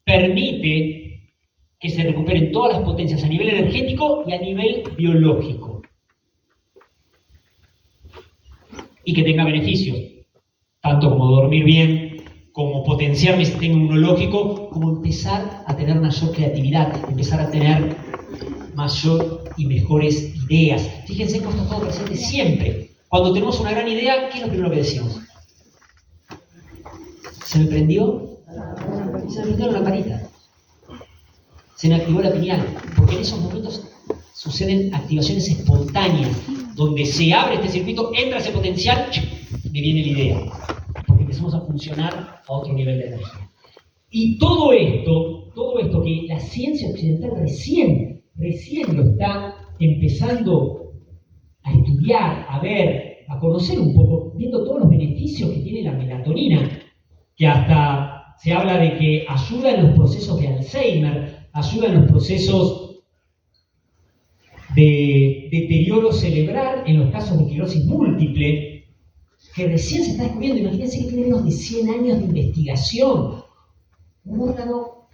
permite que se recuperen todas las potencias a nivel energético y a nivel biológico. Y que tenga beneficios, tanto como dormir bien, como potenciar mi sistema inmunológico, como empezar a tener mayor creatividad, empezar a tener mayor y mejores ideas. Fíjense que esto es todo presente siempre. Cuando tenemos una gran idea, ¿qué es lo primero que decimos? ¿Se me prendió? Se me prendió la lamparita. Se me activó la pineal. Porque en esos momentos suceden activaciones espontáneas, donde se abre este circuito, entra ese potencial, me viene la idea. Porque empezamos a funcionar a otro nivel de energía. Y todo esto que la ciencia occidental recién lo está empezando a estudiar, a ver, a conocer un poco, viendo todos los beneficios que tiene la melatonina, que hasta se habla de que ayuda en los procesos de Alzheimer, ayuda en los procesos de deterioro cerebral, en los casos de esclerosis múltiple, que recién se está descubriendo. Imagínense que tiene menos de 100 años de investigación. Un órgano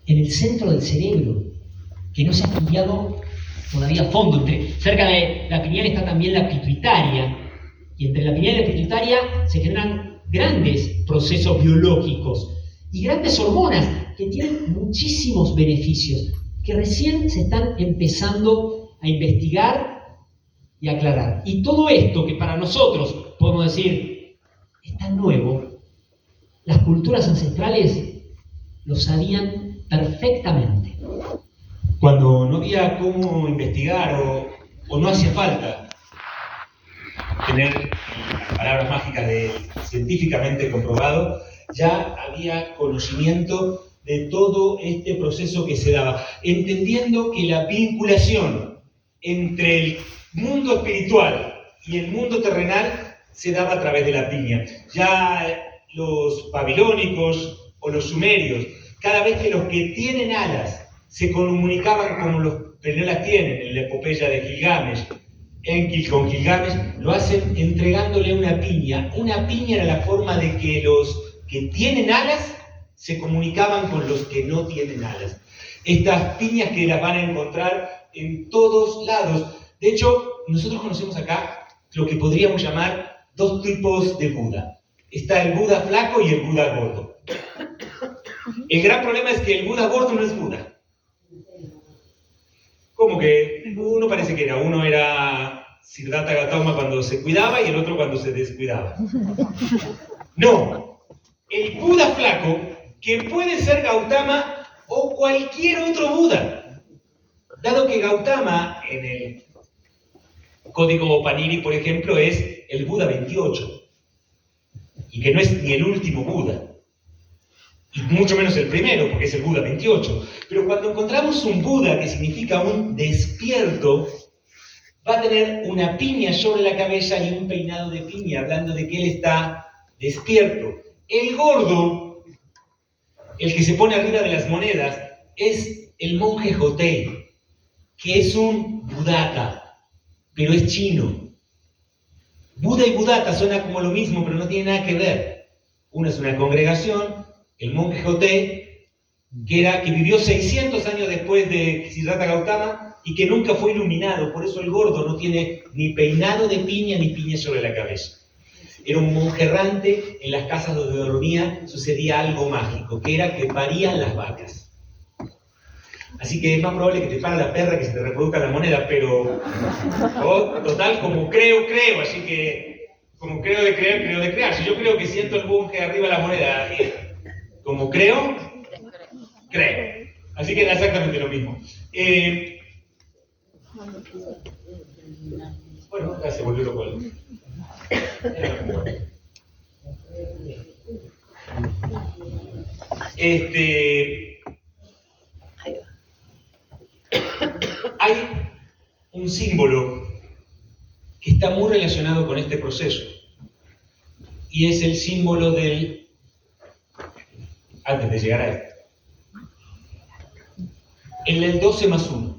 en el centro del cerebro, que no se ha estudiado todavía a fondo. Cerca de la pineal está también la pituitaria, y entre la pineal y la pituitaria se generan grandes procesos biológicos y grandes hormonas que tienen muchísimos beneficios, que recién se están empezando a investigar y aclarar. Y todo esto que para nosotros podemos decir es tan nuevo, las culturas ancestrales lo sabían perfectamente. Cuando no había cómo investigar o no hacía falta tener palabras mágicas de científicamente comprobado, ya había conocimiento de todo este proceso que se daba, entendiendo que la vinculación entre el mundo espiritual y el mundo terrenal se daba a través de la piña. Ya los babilónicos o los sumerios, cada vez que los que tienen alas se comunicaban como los que no las tienen, en la epopeya de Gilgamesh, Enki con Gilgamesh, lo hacen entregándole una piña. Una piña era la forma de que los que tienen alas se comunicaban con los que no tienen alas. Estas piñas que las van a encontrar en todos lados. De hecho, nosotros conocemos acá lo que podríamos llamar dos tipos de Buda. Está el Buda flaco y el Buda gordo. El gran problema es que el Buda gordo no es Buda. Como que uno parece que era, uno era Siddhartha Gautama cuando se cuidaba y el otro cuando se descuidaba. No, el Buda flaco, que puede ser Gautama o cualquier otro Buda, dado que Gautama en el Código Panini, por ejemplo, es el Buda 28, y que no es ni el último Buda, y mucho menos el primero, porque es el Buda 28. Pero cuando encontramos un Buda, que significa un despierto, va a tener una piña sobre la cabeza y un peinado de piña, hablando de que él está despierto. El gordo, el que se pone arriba de las monedas, es el monje Hotei, que es un budata, pero es chino. Buda y budata suena como lo mismo, pero no tiene nada que ver. Uno es una congregación, el monje Hotei, que vivió 600 años después de Siddhartha Gautama y que nunca fue iluminado. Por eso el gordo no tiene ni peinado de piña ni piña sobre la cabeza. Era un monje errante. En las casas donde dormía sucedía algo mágico, que era que parían las vacas. Así que es más probable que te pare la perra que se te reproduzca la moneda, pero total, como creo, así que como creo de crear. Si yo creo que siento el monje arriba de la moneda, como creo. Así que era exactamente lo mismo. Bueno, ya se volvió loco. Hay un símbolo que está muy relacionado con este proceso, y es el símbolo del... Antes de llegar a él. en el 12 más 1.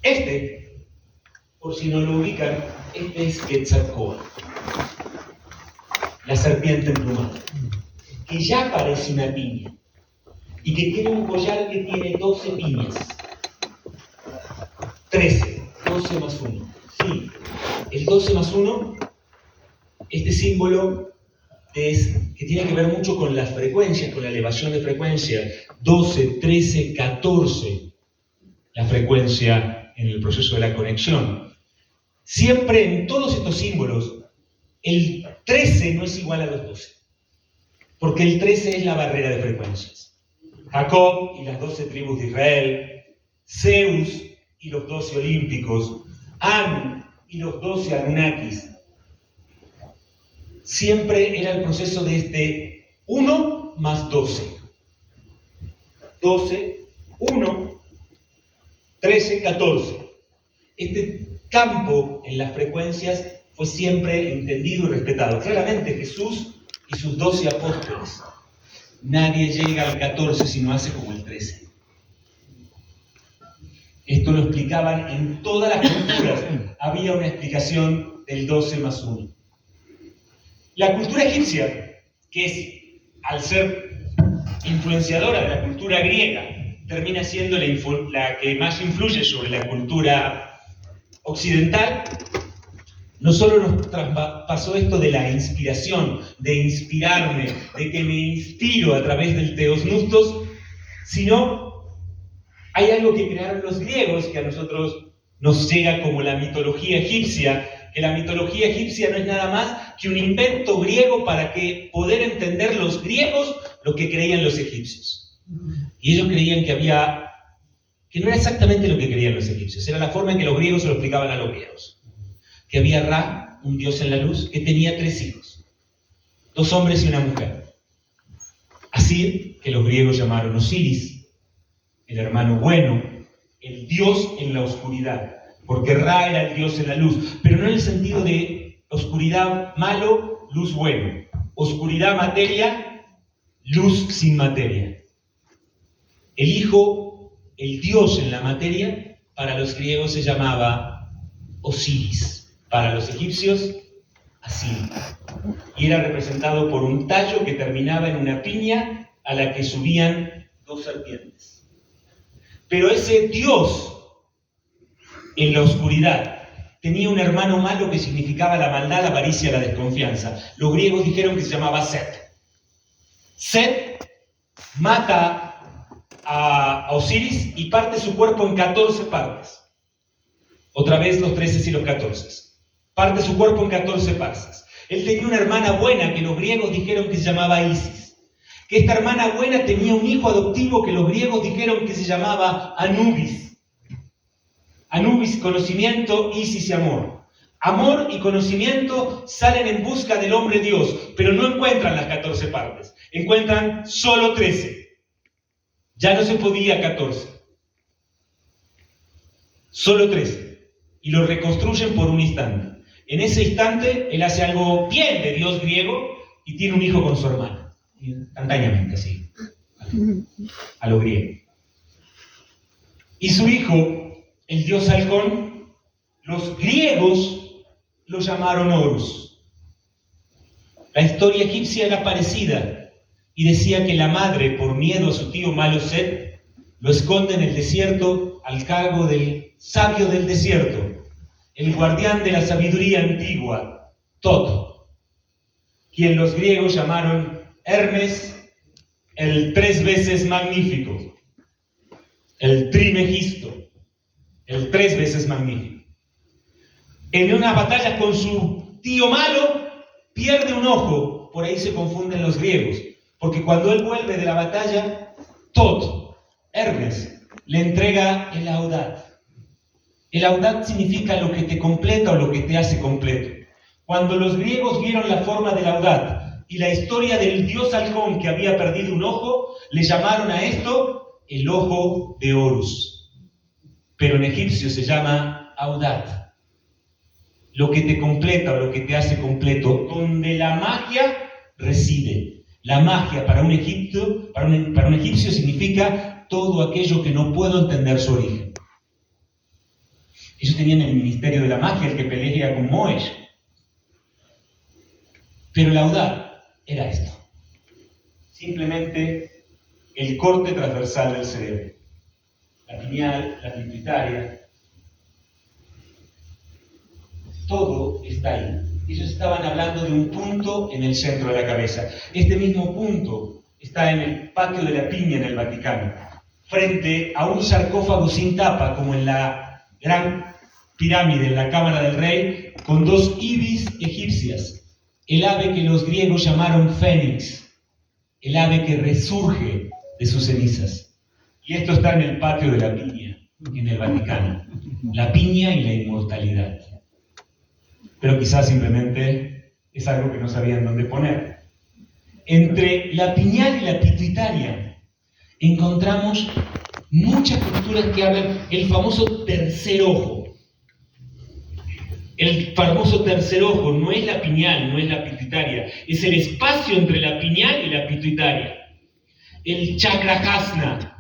Este, por si no lo ubican, este es Quetzalcóatl, la serpiente emplumada, que ya parece una piña y que tiene un collar que tiene 12 piñas. 13, 12 más 1. Sí, el 12 más 1, este símbolo que tiene que ver mucho con las frecuencias, con la elevación de frecuencia. 12, 13, 14, la frecuencia en el proceso de la conexión. Siempre en todos estos símbolos, el 13 no es igual a los 12, porque el 13 es la barrera de frecuencias. Jacob y las 12 tribus de Israel, Zeus y los 12 olímpicos, Anu y los 12 Anunnakis. Siempre era el proceso de este 1 más 12. 12, 1, 13, 14. Este campo en las frecuencias fue siempre entendido y respetado. Claramente Jesús y sus 12 apóstoles. Nadie llega al 14 si no hace como el 13. Esto lo explicaban en todas las culturas. Había una explicación del 12 más 1. La cultura egipcia, que es, al ser influenciadora de la cultura griega, termina siendo la que más influye sobre la cultura occidental, no solo nos traspasó esto de la inspiración, de inspirarme, de que me inspiro a través del Theos Nustos, sino hay algo que crearon los griegos que a nosotros nos llega como la mitología egipcia, que la mitología egipcia no es nada más que un invento griego para poder entender los griegos lo que creían los egipcios. Y ellos creían que no era exactamente lo que creían los egipcios, era la forma en que los griegos se lo explicaban a los griegos. Que había Ra, un dios en la luz, que tenía 3 hijos, 2 hombres y una mujer. Así que los griegos llamaron Osiris, el hermano bueno, el dios en la oscuridad, porque Ra era el dios en la luz, pero no en el sentido de oscuridad malo, luz bueno, oscuridad materia, luz sin materia. El hijo, el dios en la materia, para los griegos se llamaba Osiris. Para los egipcios, Asirio. Y era representado por un tallo que terminaba en una piña a la que subían 2 serpientes. Pero ese dios en la oscuridad tenía un hermano malo que significaba la maldad, la avaricia, la desconfianza. Los griegos dijeron que se llamaba Set. Set mata a Osiris y parte su cuerpo en 14 partes. Otra vez los 13 y los 14. Parte su cuerpo en 14 partes. Él tenía una hermana buena que los griegos dijeron que se llamaba Isis. Que esta hermana buena tenía un hijo adoptivo que los griegos dijeron que se llamaba Anubis. Anubis, conocimiento, Isis y amor. Amor y conocimiento salen en busca del hombre Dios, pero no encuentran las 14 partes. Encuentran solo 13. Ya no se podía 14. Solo 13. Y lo reconstruyen por un instante. En ese instante, él hace algo bien de dios griego y tiene un hijo con su hermana. Instantáneamente, así. A lo griego. Y su hijo, el dios halcón, los griegos lo llamaron Horus. La historia egipcia era parecida y decía que la madre, por miedo a su tío malo Set, lo esconde en el desierto al cargo del sabio del desierto, el guardián de la sabiduría antigua, Tot, quien los griegos llamaron Hermes, el 3 veces magnífico, el Trimegisto, el 3 veces magnífico. En una batalla con su tío malo, pierde un ojo, por ahí se confunden los griegos, porque cuando él vuelve de la batalla, Tot, Hermes, le entrega el Audat. El Audat significa lo que te completa o lo que te hace completo. Cuando los griegos vieron la forma del Audat y la historia del dios halcón que había perdido un ojo, le llamaron a esto el ojo de Horus. Pero en egipcio se llama Audat. Lo que te completa o lo que te hace completo, donde la magia reside. La magia para un egipcio significa todo aquello que no puedo entender su origen. Ellos tenían el ministerio de la magia, el que pelea con Moesh. Pero la Audá era esto. Simplemente el corte transversal del cerebro. La pineal, la pituitaria. Todo está ahí. Ellos estaban hablando de un punto en el centro de la cabeza. Este mismo punto está en el patio de la Piña en el Vaticano, frente a un sarcófago sin tapa, como en la gran pirámide, en la Cámara del Rey, con 2 ibis egipcias, el ave que los griegos llamaron fénix, el ave que resurge de sus cenizas. Y esto está en el patio de la Piña, en el Vaticano. La piña y la inmortalidad. Pero quizás simplemente es algo que no sabían dónde poner. Entre la pineal y la pituitaria encontramos muchas culturas que hablan del famoso tercer ojo. El famoso tercer ojo no es la pineal, no es la pituitaria, es el espacio entre la pineal y la pituitaria. El chakra Hasna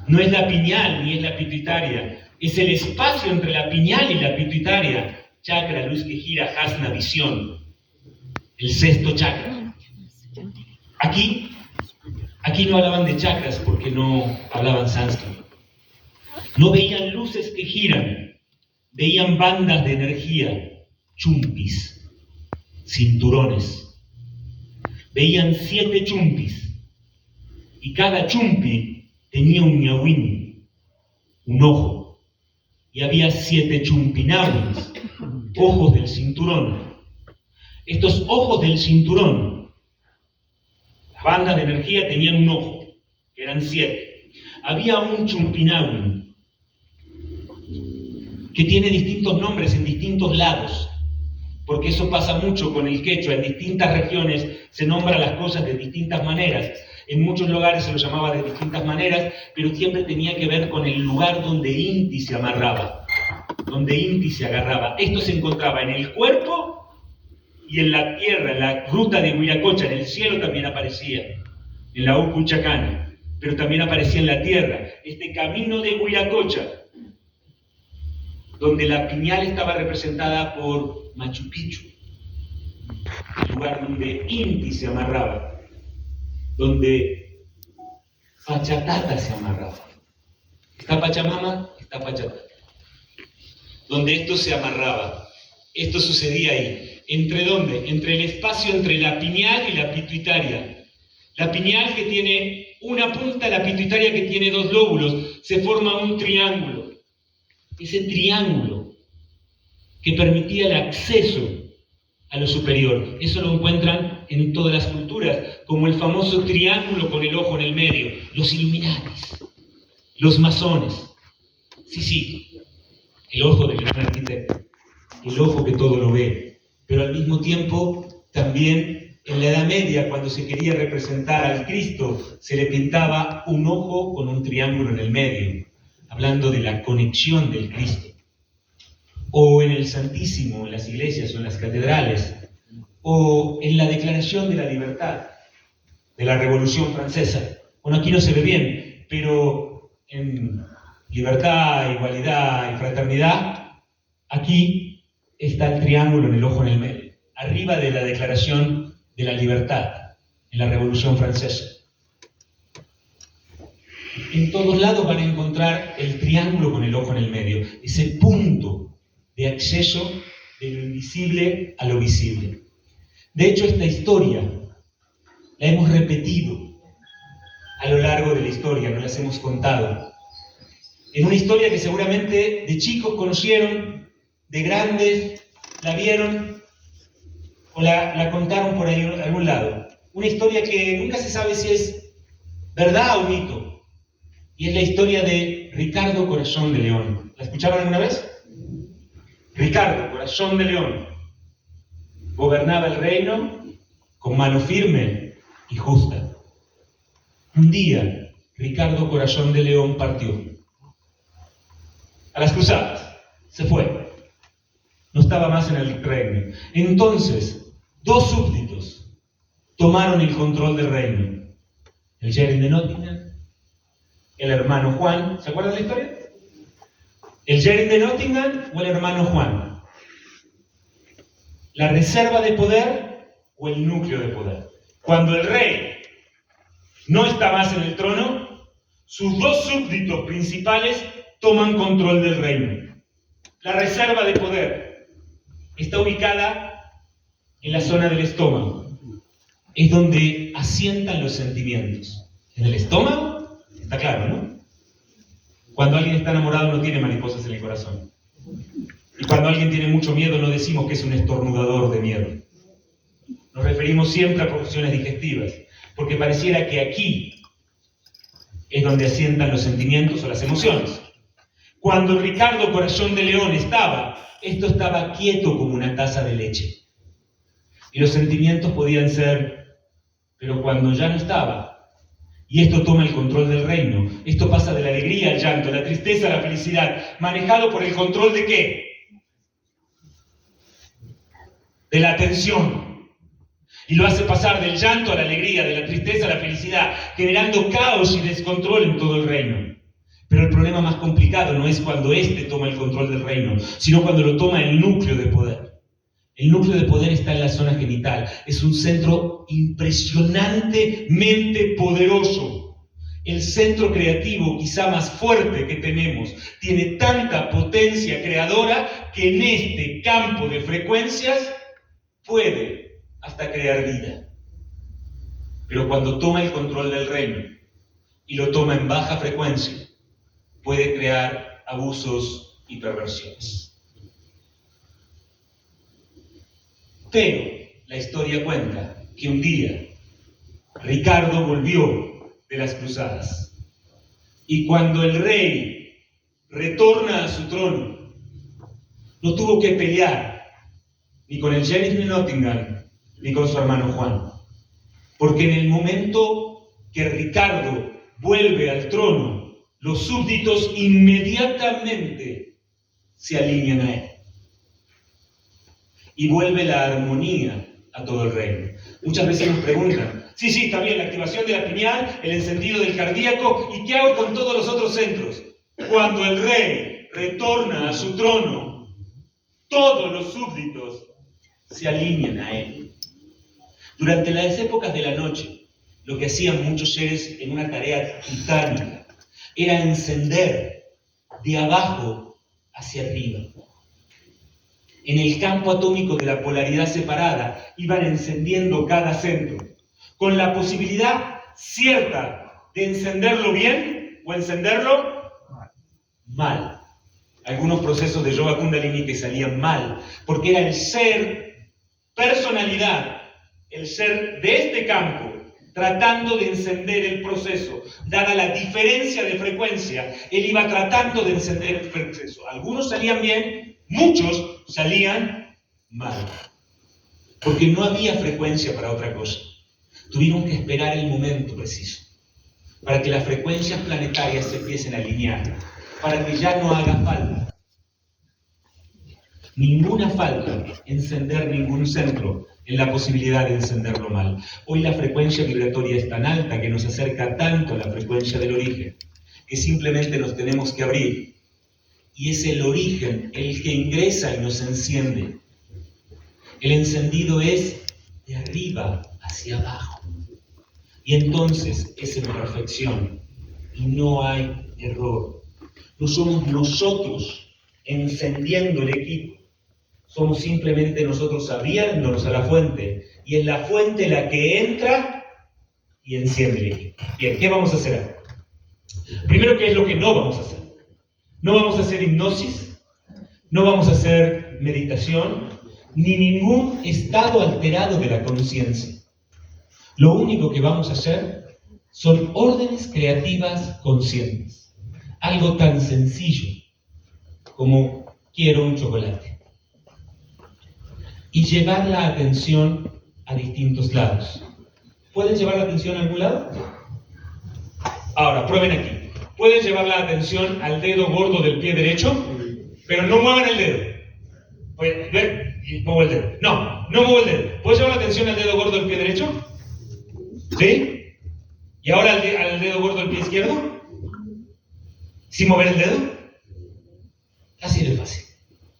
no es la pineal ni es la pituitaria, es el espacio entre la pineal y la pituitaria. Chakra, luz que gira, Hasna, visión. El 6º chakra. Aquí no hablaban de chakras porque no hablaban sánscrito. No veían luces que giran, veían bandas de energía, chumpis, cinturones. Veían 7 chumpis y cada chumpi tenía un ñahuín, un ojo. Y había 7 chumpinawins, ojos del cinturón. Estos ojos del cinturón, las bandas de energía tenían un ojo, que eran 7. Había un chumpinawin que tiene distintos nombres en distintos lados, porque eso pasa mucho con el quechua. En distintas regiones se nombran las cosas de distintas maneras. En muchos lugares se lo llamaba de distintas maneras, pero siempre tenía que ver con el lugar donde Inti se amarraba, donde Inti se agarraba. Esto se encontraba en el cuerpo y en la tierra, en la ruta de Huiracocha. En el cielo también aparecía, en la Upuchacana, pero también aparecía en la tierra. Este camino de Huiracocha, donde la pineal estaba representada por Machu Picchu, el lugar donde Inti se amarraba, donde Pachatata se amarraba. Está Pachamama, está Pachatata. Donde esto se amarraba. Esto sucedía ahí. ¿Entre dónde? Entre el espacio entre la pineal y la pituitaria. La pineal que tiene una punta, la pituitaria que tiene 2 lóbulos. Se forma un triángulo. Ese triángulo que permitía el acceso a lo superior. Eso lo encuentran en todas las culturas, como el famoso triángulo con el ojo en el medio. Los Illuminatis, los masones. Sí, el ojo del gran arquitecto, el ojo que todo lo ve. Pero al mismo tiempo, también en la Edad Media, cuando se quería representar al Cristo, se le pintaba un ojo con un triángulo en el medio, hablando de la conexión del Cristo. O en el Santísimo, en las iglesias o en las catedrales, o en la Declaración de la Libertad de la Revolución Francesa. Bueno, aquí no se ve bien, pero en libertad, igualdad y fraternidad, aquí está el triángulo en el ojo en el medio, arriba de la Declaración de la Libertad en la Revolución Francesa. En todos lados van a encontrar el triángulo con el ojo en el medio, ese punto de acceso de lo invisible a lo visible. De hecho, esta historia la hemos repetido a lo largo de la historia, nos las hemos contado. En una historia que seguramente de chicos conocieron, de grandes la vieron o la contaron por ahí en algún lado. Una historia que nunca se sabe si es verdad o mito. Y es la historia de Ricardo Corazón de León. ¿La escucharon alguna vez? Ricardo, Corazón de León, gobernaba el reino con mano firme y justa. Un día, Ricardo Corazón de León partió a las cruzadas, se fue, no estaba más en el reino. Entonces, 2 súbditos tomaron el control del reino. El sheriff de Nottingham, el hermano Juan, ¿se acuerdan de la historia? ¿El sheriff de Nottingham o el hermano Juan? ¿La reserva de poder o el núcleo de poder? Cuando el rey no está más en el trono, sus dos súbditos principales toman control del reino. La reserva de poder está ubicada en la zona del estómago. Es donde asientan los sentimientos. En el estómago, está claro, ¿no? Cuando alguien está enamorado no tiene mariposas en el corazón. Y cuando alguien tiene mucho miedo no decimos que es un estornudador de miedo. Nos referimos siempre a porciones digestivas, porque pareciera que aquí es donde asientan los sentimientos o las emociones. Cuando Ricardo Corazón de León esto estaba quieto como una taza de leche. Y los sentimientos podían ser, pero cuando ya no estaba, y esto toma el control del reino, esto pasa de la alegría al llanto, la tristeza a la felicidad, manejado por el control ¿de qué? De la atención. Y lo hace pasar del llanto a la alegría, de la tristeza a la felicidad, generando caos y descontrol en todo el reino. Pero el problema más complicado no es cuando éste toma el control del reino, sino cuando lo toma el núcleo de poder. El núcleo de poder está en la zona genital. Es un centro impresionantemente poderoso. El centro creativo quizá más fuerte que tenemos. Tiene tanta potencia creadora que en este campo de frecuencias puede hasta crear vida. Pero cuando toma el control del reino y lo toma en baja frecuencia, puede crear abusos y perversiones. Pero la historia cuenta que un día Ricardo volvió de las cruzadas y cuando el rey retorna a su trono, no tuvo que pelear ni con el sheriff de Nottingham ni con su hermano Juan, porque en el momento que Ricardo vuelve al trono, los súbditos inmediatamente se alinean a él. Y vuelve la armonía a todo el reino. Muchas veces nos preguntan, sí, está bien, la activación de la pineal, el encendido del cardíaco, ¿y qué hago con todos los otros centros? Cuando el rey retorna a su trono, todos los súbditos se alinean a él. Durante las épocas de la noche, lo que hacían muchos seres en una tarea titánica era encender de abajo hacia arriba. En el campo atómico de la polaridad separada iban encendiendo cada centro, con la posibilidad cierta de encenderlo bien o encenderlo mal. Algunos procesos de yoga kundalini que salían mal, porque era el ser, personalidad, el ser de este campo, tratando de encender el proceso. Dada la diferencia de frecuencia, él iba tratando de encender el proceso. Algunos salían bien, muchos salían mal, porque no había frecuencia para otra cosa. Tuvieron que esperar el momento preciso, para que las frecuencias planetarias se empiecen a alinear, para que ya no haga falta, ninguna falta, encender ningún centro en la posibilidad de encenderlo mal. Hoy la frecuencia vibratoria es tan alta que nos acerca tanto a la frecuencia del origen, que simplemente nos tenemos que abrir. Y es el origen el que ingresa y nos enciende. El encendido es de arriba hacia abajo. Y entonces es en perfección. Y no hay error. No somos nosotros encendiendo el equipo. Somos simplemente nosotros abriéndonos a la fuente. Y es la fuente la que entra y enciende el equipo. Bien, ¿qué vamos a hacer ahora? Primero, ¿qué es lo que no vamos a hacer? No vamos a hacer hipnosis, no vamos a hacer meditación, ni ningún estado alterado de la conciencia. Lo único que vamos a hacer son órdenes creativas conscientes. Algo tan sencillo como quiero un chocolate. Y llevar la atención a distintos lados. ¿Pueden llevar la atención a algún lado? Ahora, prueben aquí. Pueden llevar la atención al dedo gordo del pie derecho, pero no muevan el dedo. Pues, ¿ven? Y muevo el dedo. No muevo el dedo. ¿Puedes llevar la atención al dedo gordo del pie derecho? ¿Sí? ¿Y ahora al dedo gordo del pie izquierdo? ¿Sin mover el dedo? Así de fácil.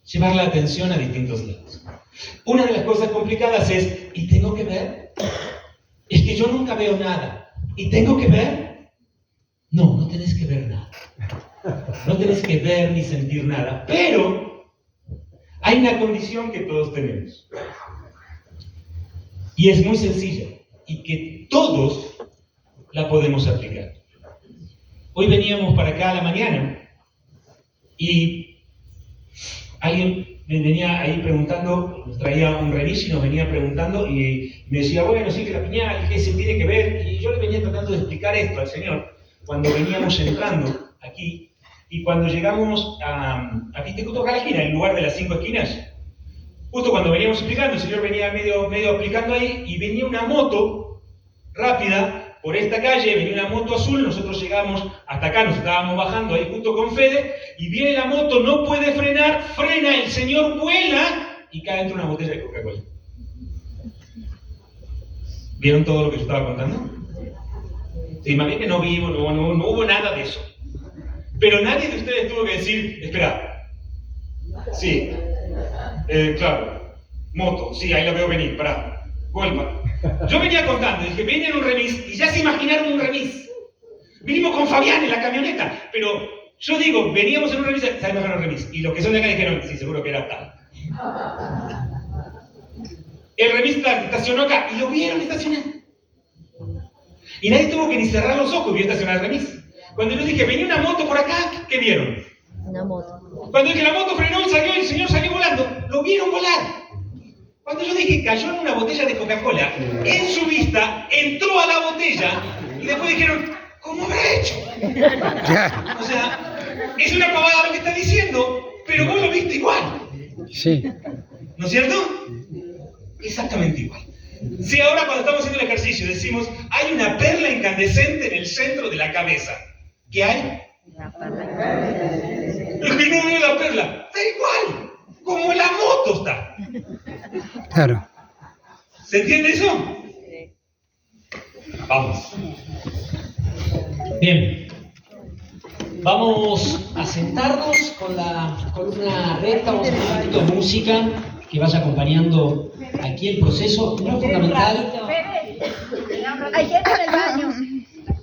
Llevar la atención a distintos lados. Una de las cosas complicadas es, ¿y tengo que ver? Es que yo nunca veo nada. ¿Y tengo que ver? No, no tenés que ver nada. No tenés que ver ni sentir nada. Pero hay una condición que todos tenemos. Y es muy sencilla. Y que todos la podemos aplicar. Hoy veníamos para acá a la mañana y alguien me venía ahí preguntando, nos traía un remis y nos venía preguntando y me decía, bueno, sí que la piñal, ¿qué se tiene que ver? Y yo le venía tratando de explicar esto al Señor cuando veníamos entrando aquí y cuando llegamos a justo acá a la esquina, en lugar de las 5 esquinas, justo cuando veníamos explicando, el Señor venía medio explicando ahí y venía una moto rápida por esta calle, venía una moto azul, nosotros llegamos hasta acá, nos estábamos bajando ahí justo con Fede, y viene la moto, no puede frenar, frena, el señor vuela y cae dentro de una botella de Coca-Cola. ¿Vieron todo lo que yo estaba contando? Sí, más bien que no hubo nada de eso. Pero nadie de ustedes tuvo que decir, espera, sí, claro, moto, sí, ahí la veo venir, pará, vuelva. Yo venía contando, dije, venía en un remis, y ya se imaginaron un remis. Vinimos con Fabián en la camioneta, pero yo digo, veníamos en un remis, ¿sabes más que un remis? Y los que son de acá dijeron, sí, seguro que era tal. El remis estacionó acá, y lo vieron estacionar. Y nadie tuvo que ni cerrar los ojos, vio estacionar el remis. Cuando yo dije, venía una moto por acá, ¿qué vieron? Una moto. Cuando dije, la moto frenó y salió, y el señor salió volando, lo vieron volar. Cuando yo dije cayó en una botella de Coca-Cola, en su vista entró a la botella y después dijeron, ¿cómo habrá hecho? O sea, es una pavada lo que está diciendo, pero vos lo viste igual. Sí. ¿No es cierto? Exactamente igual. Si ahora cuando estamos haciendo el ejercicio decimos, hay una perla incandescente en el centro de la cabeza. ¿Qué hay? La perla. Lo que no veo la perla, da igual, como la moto está. Claro. ¿Se entiende eso? Vamos. Bien. Vamos a sentarnos con la columna recta, vamos a poner un poquito de música que vaya acompañando aquí el proceso. Lo fundamental. Hay gente en el baño.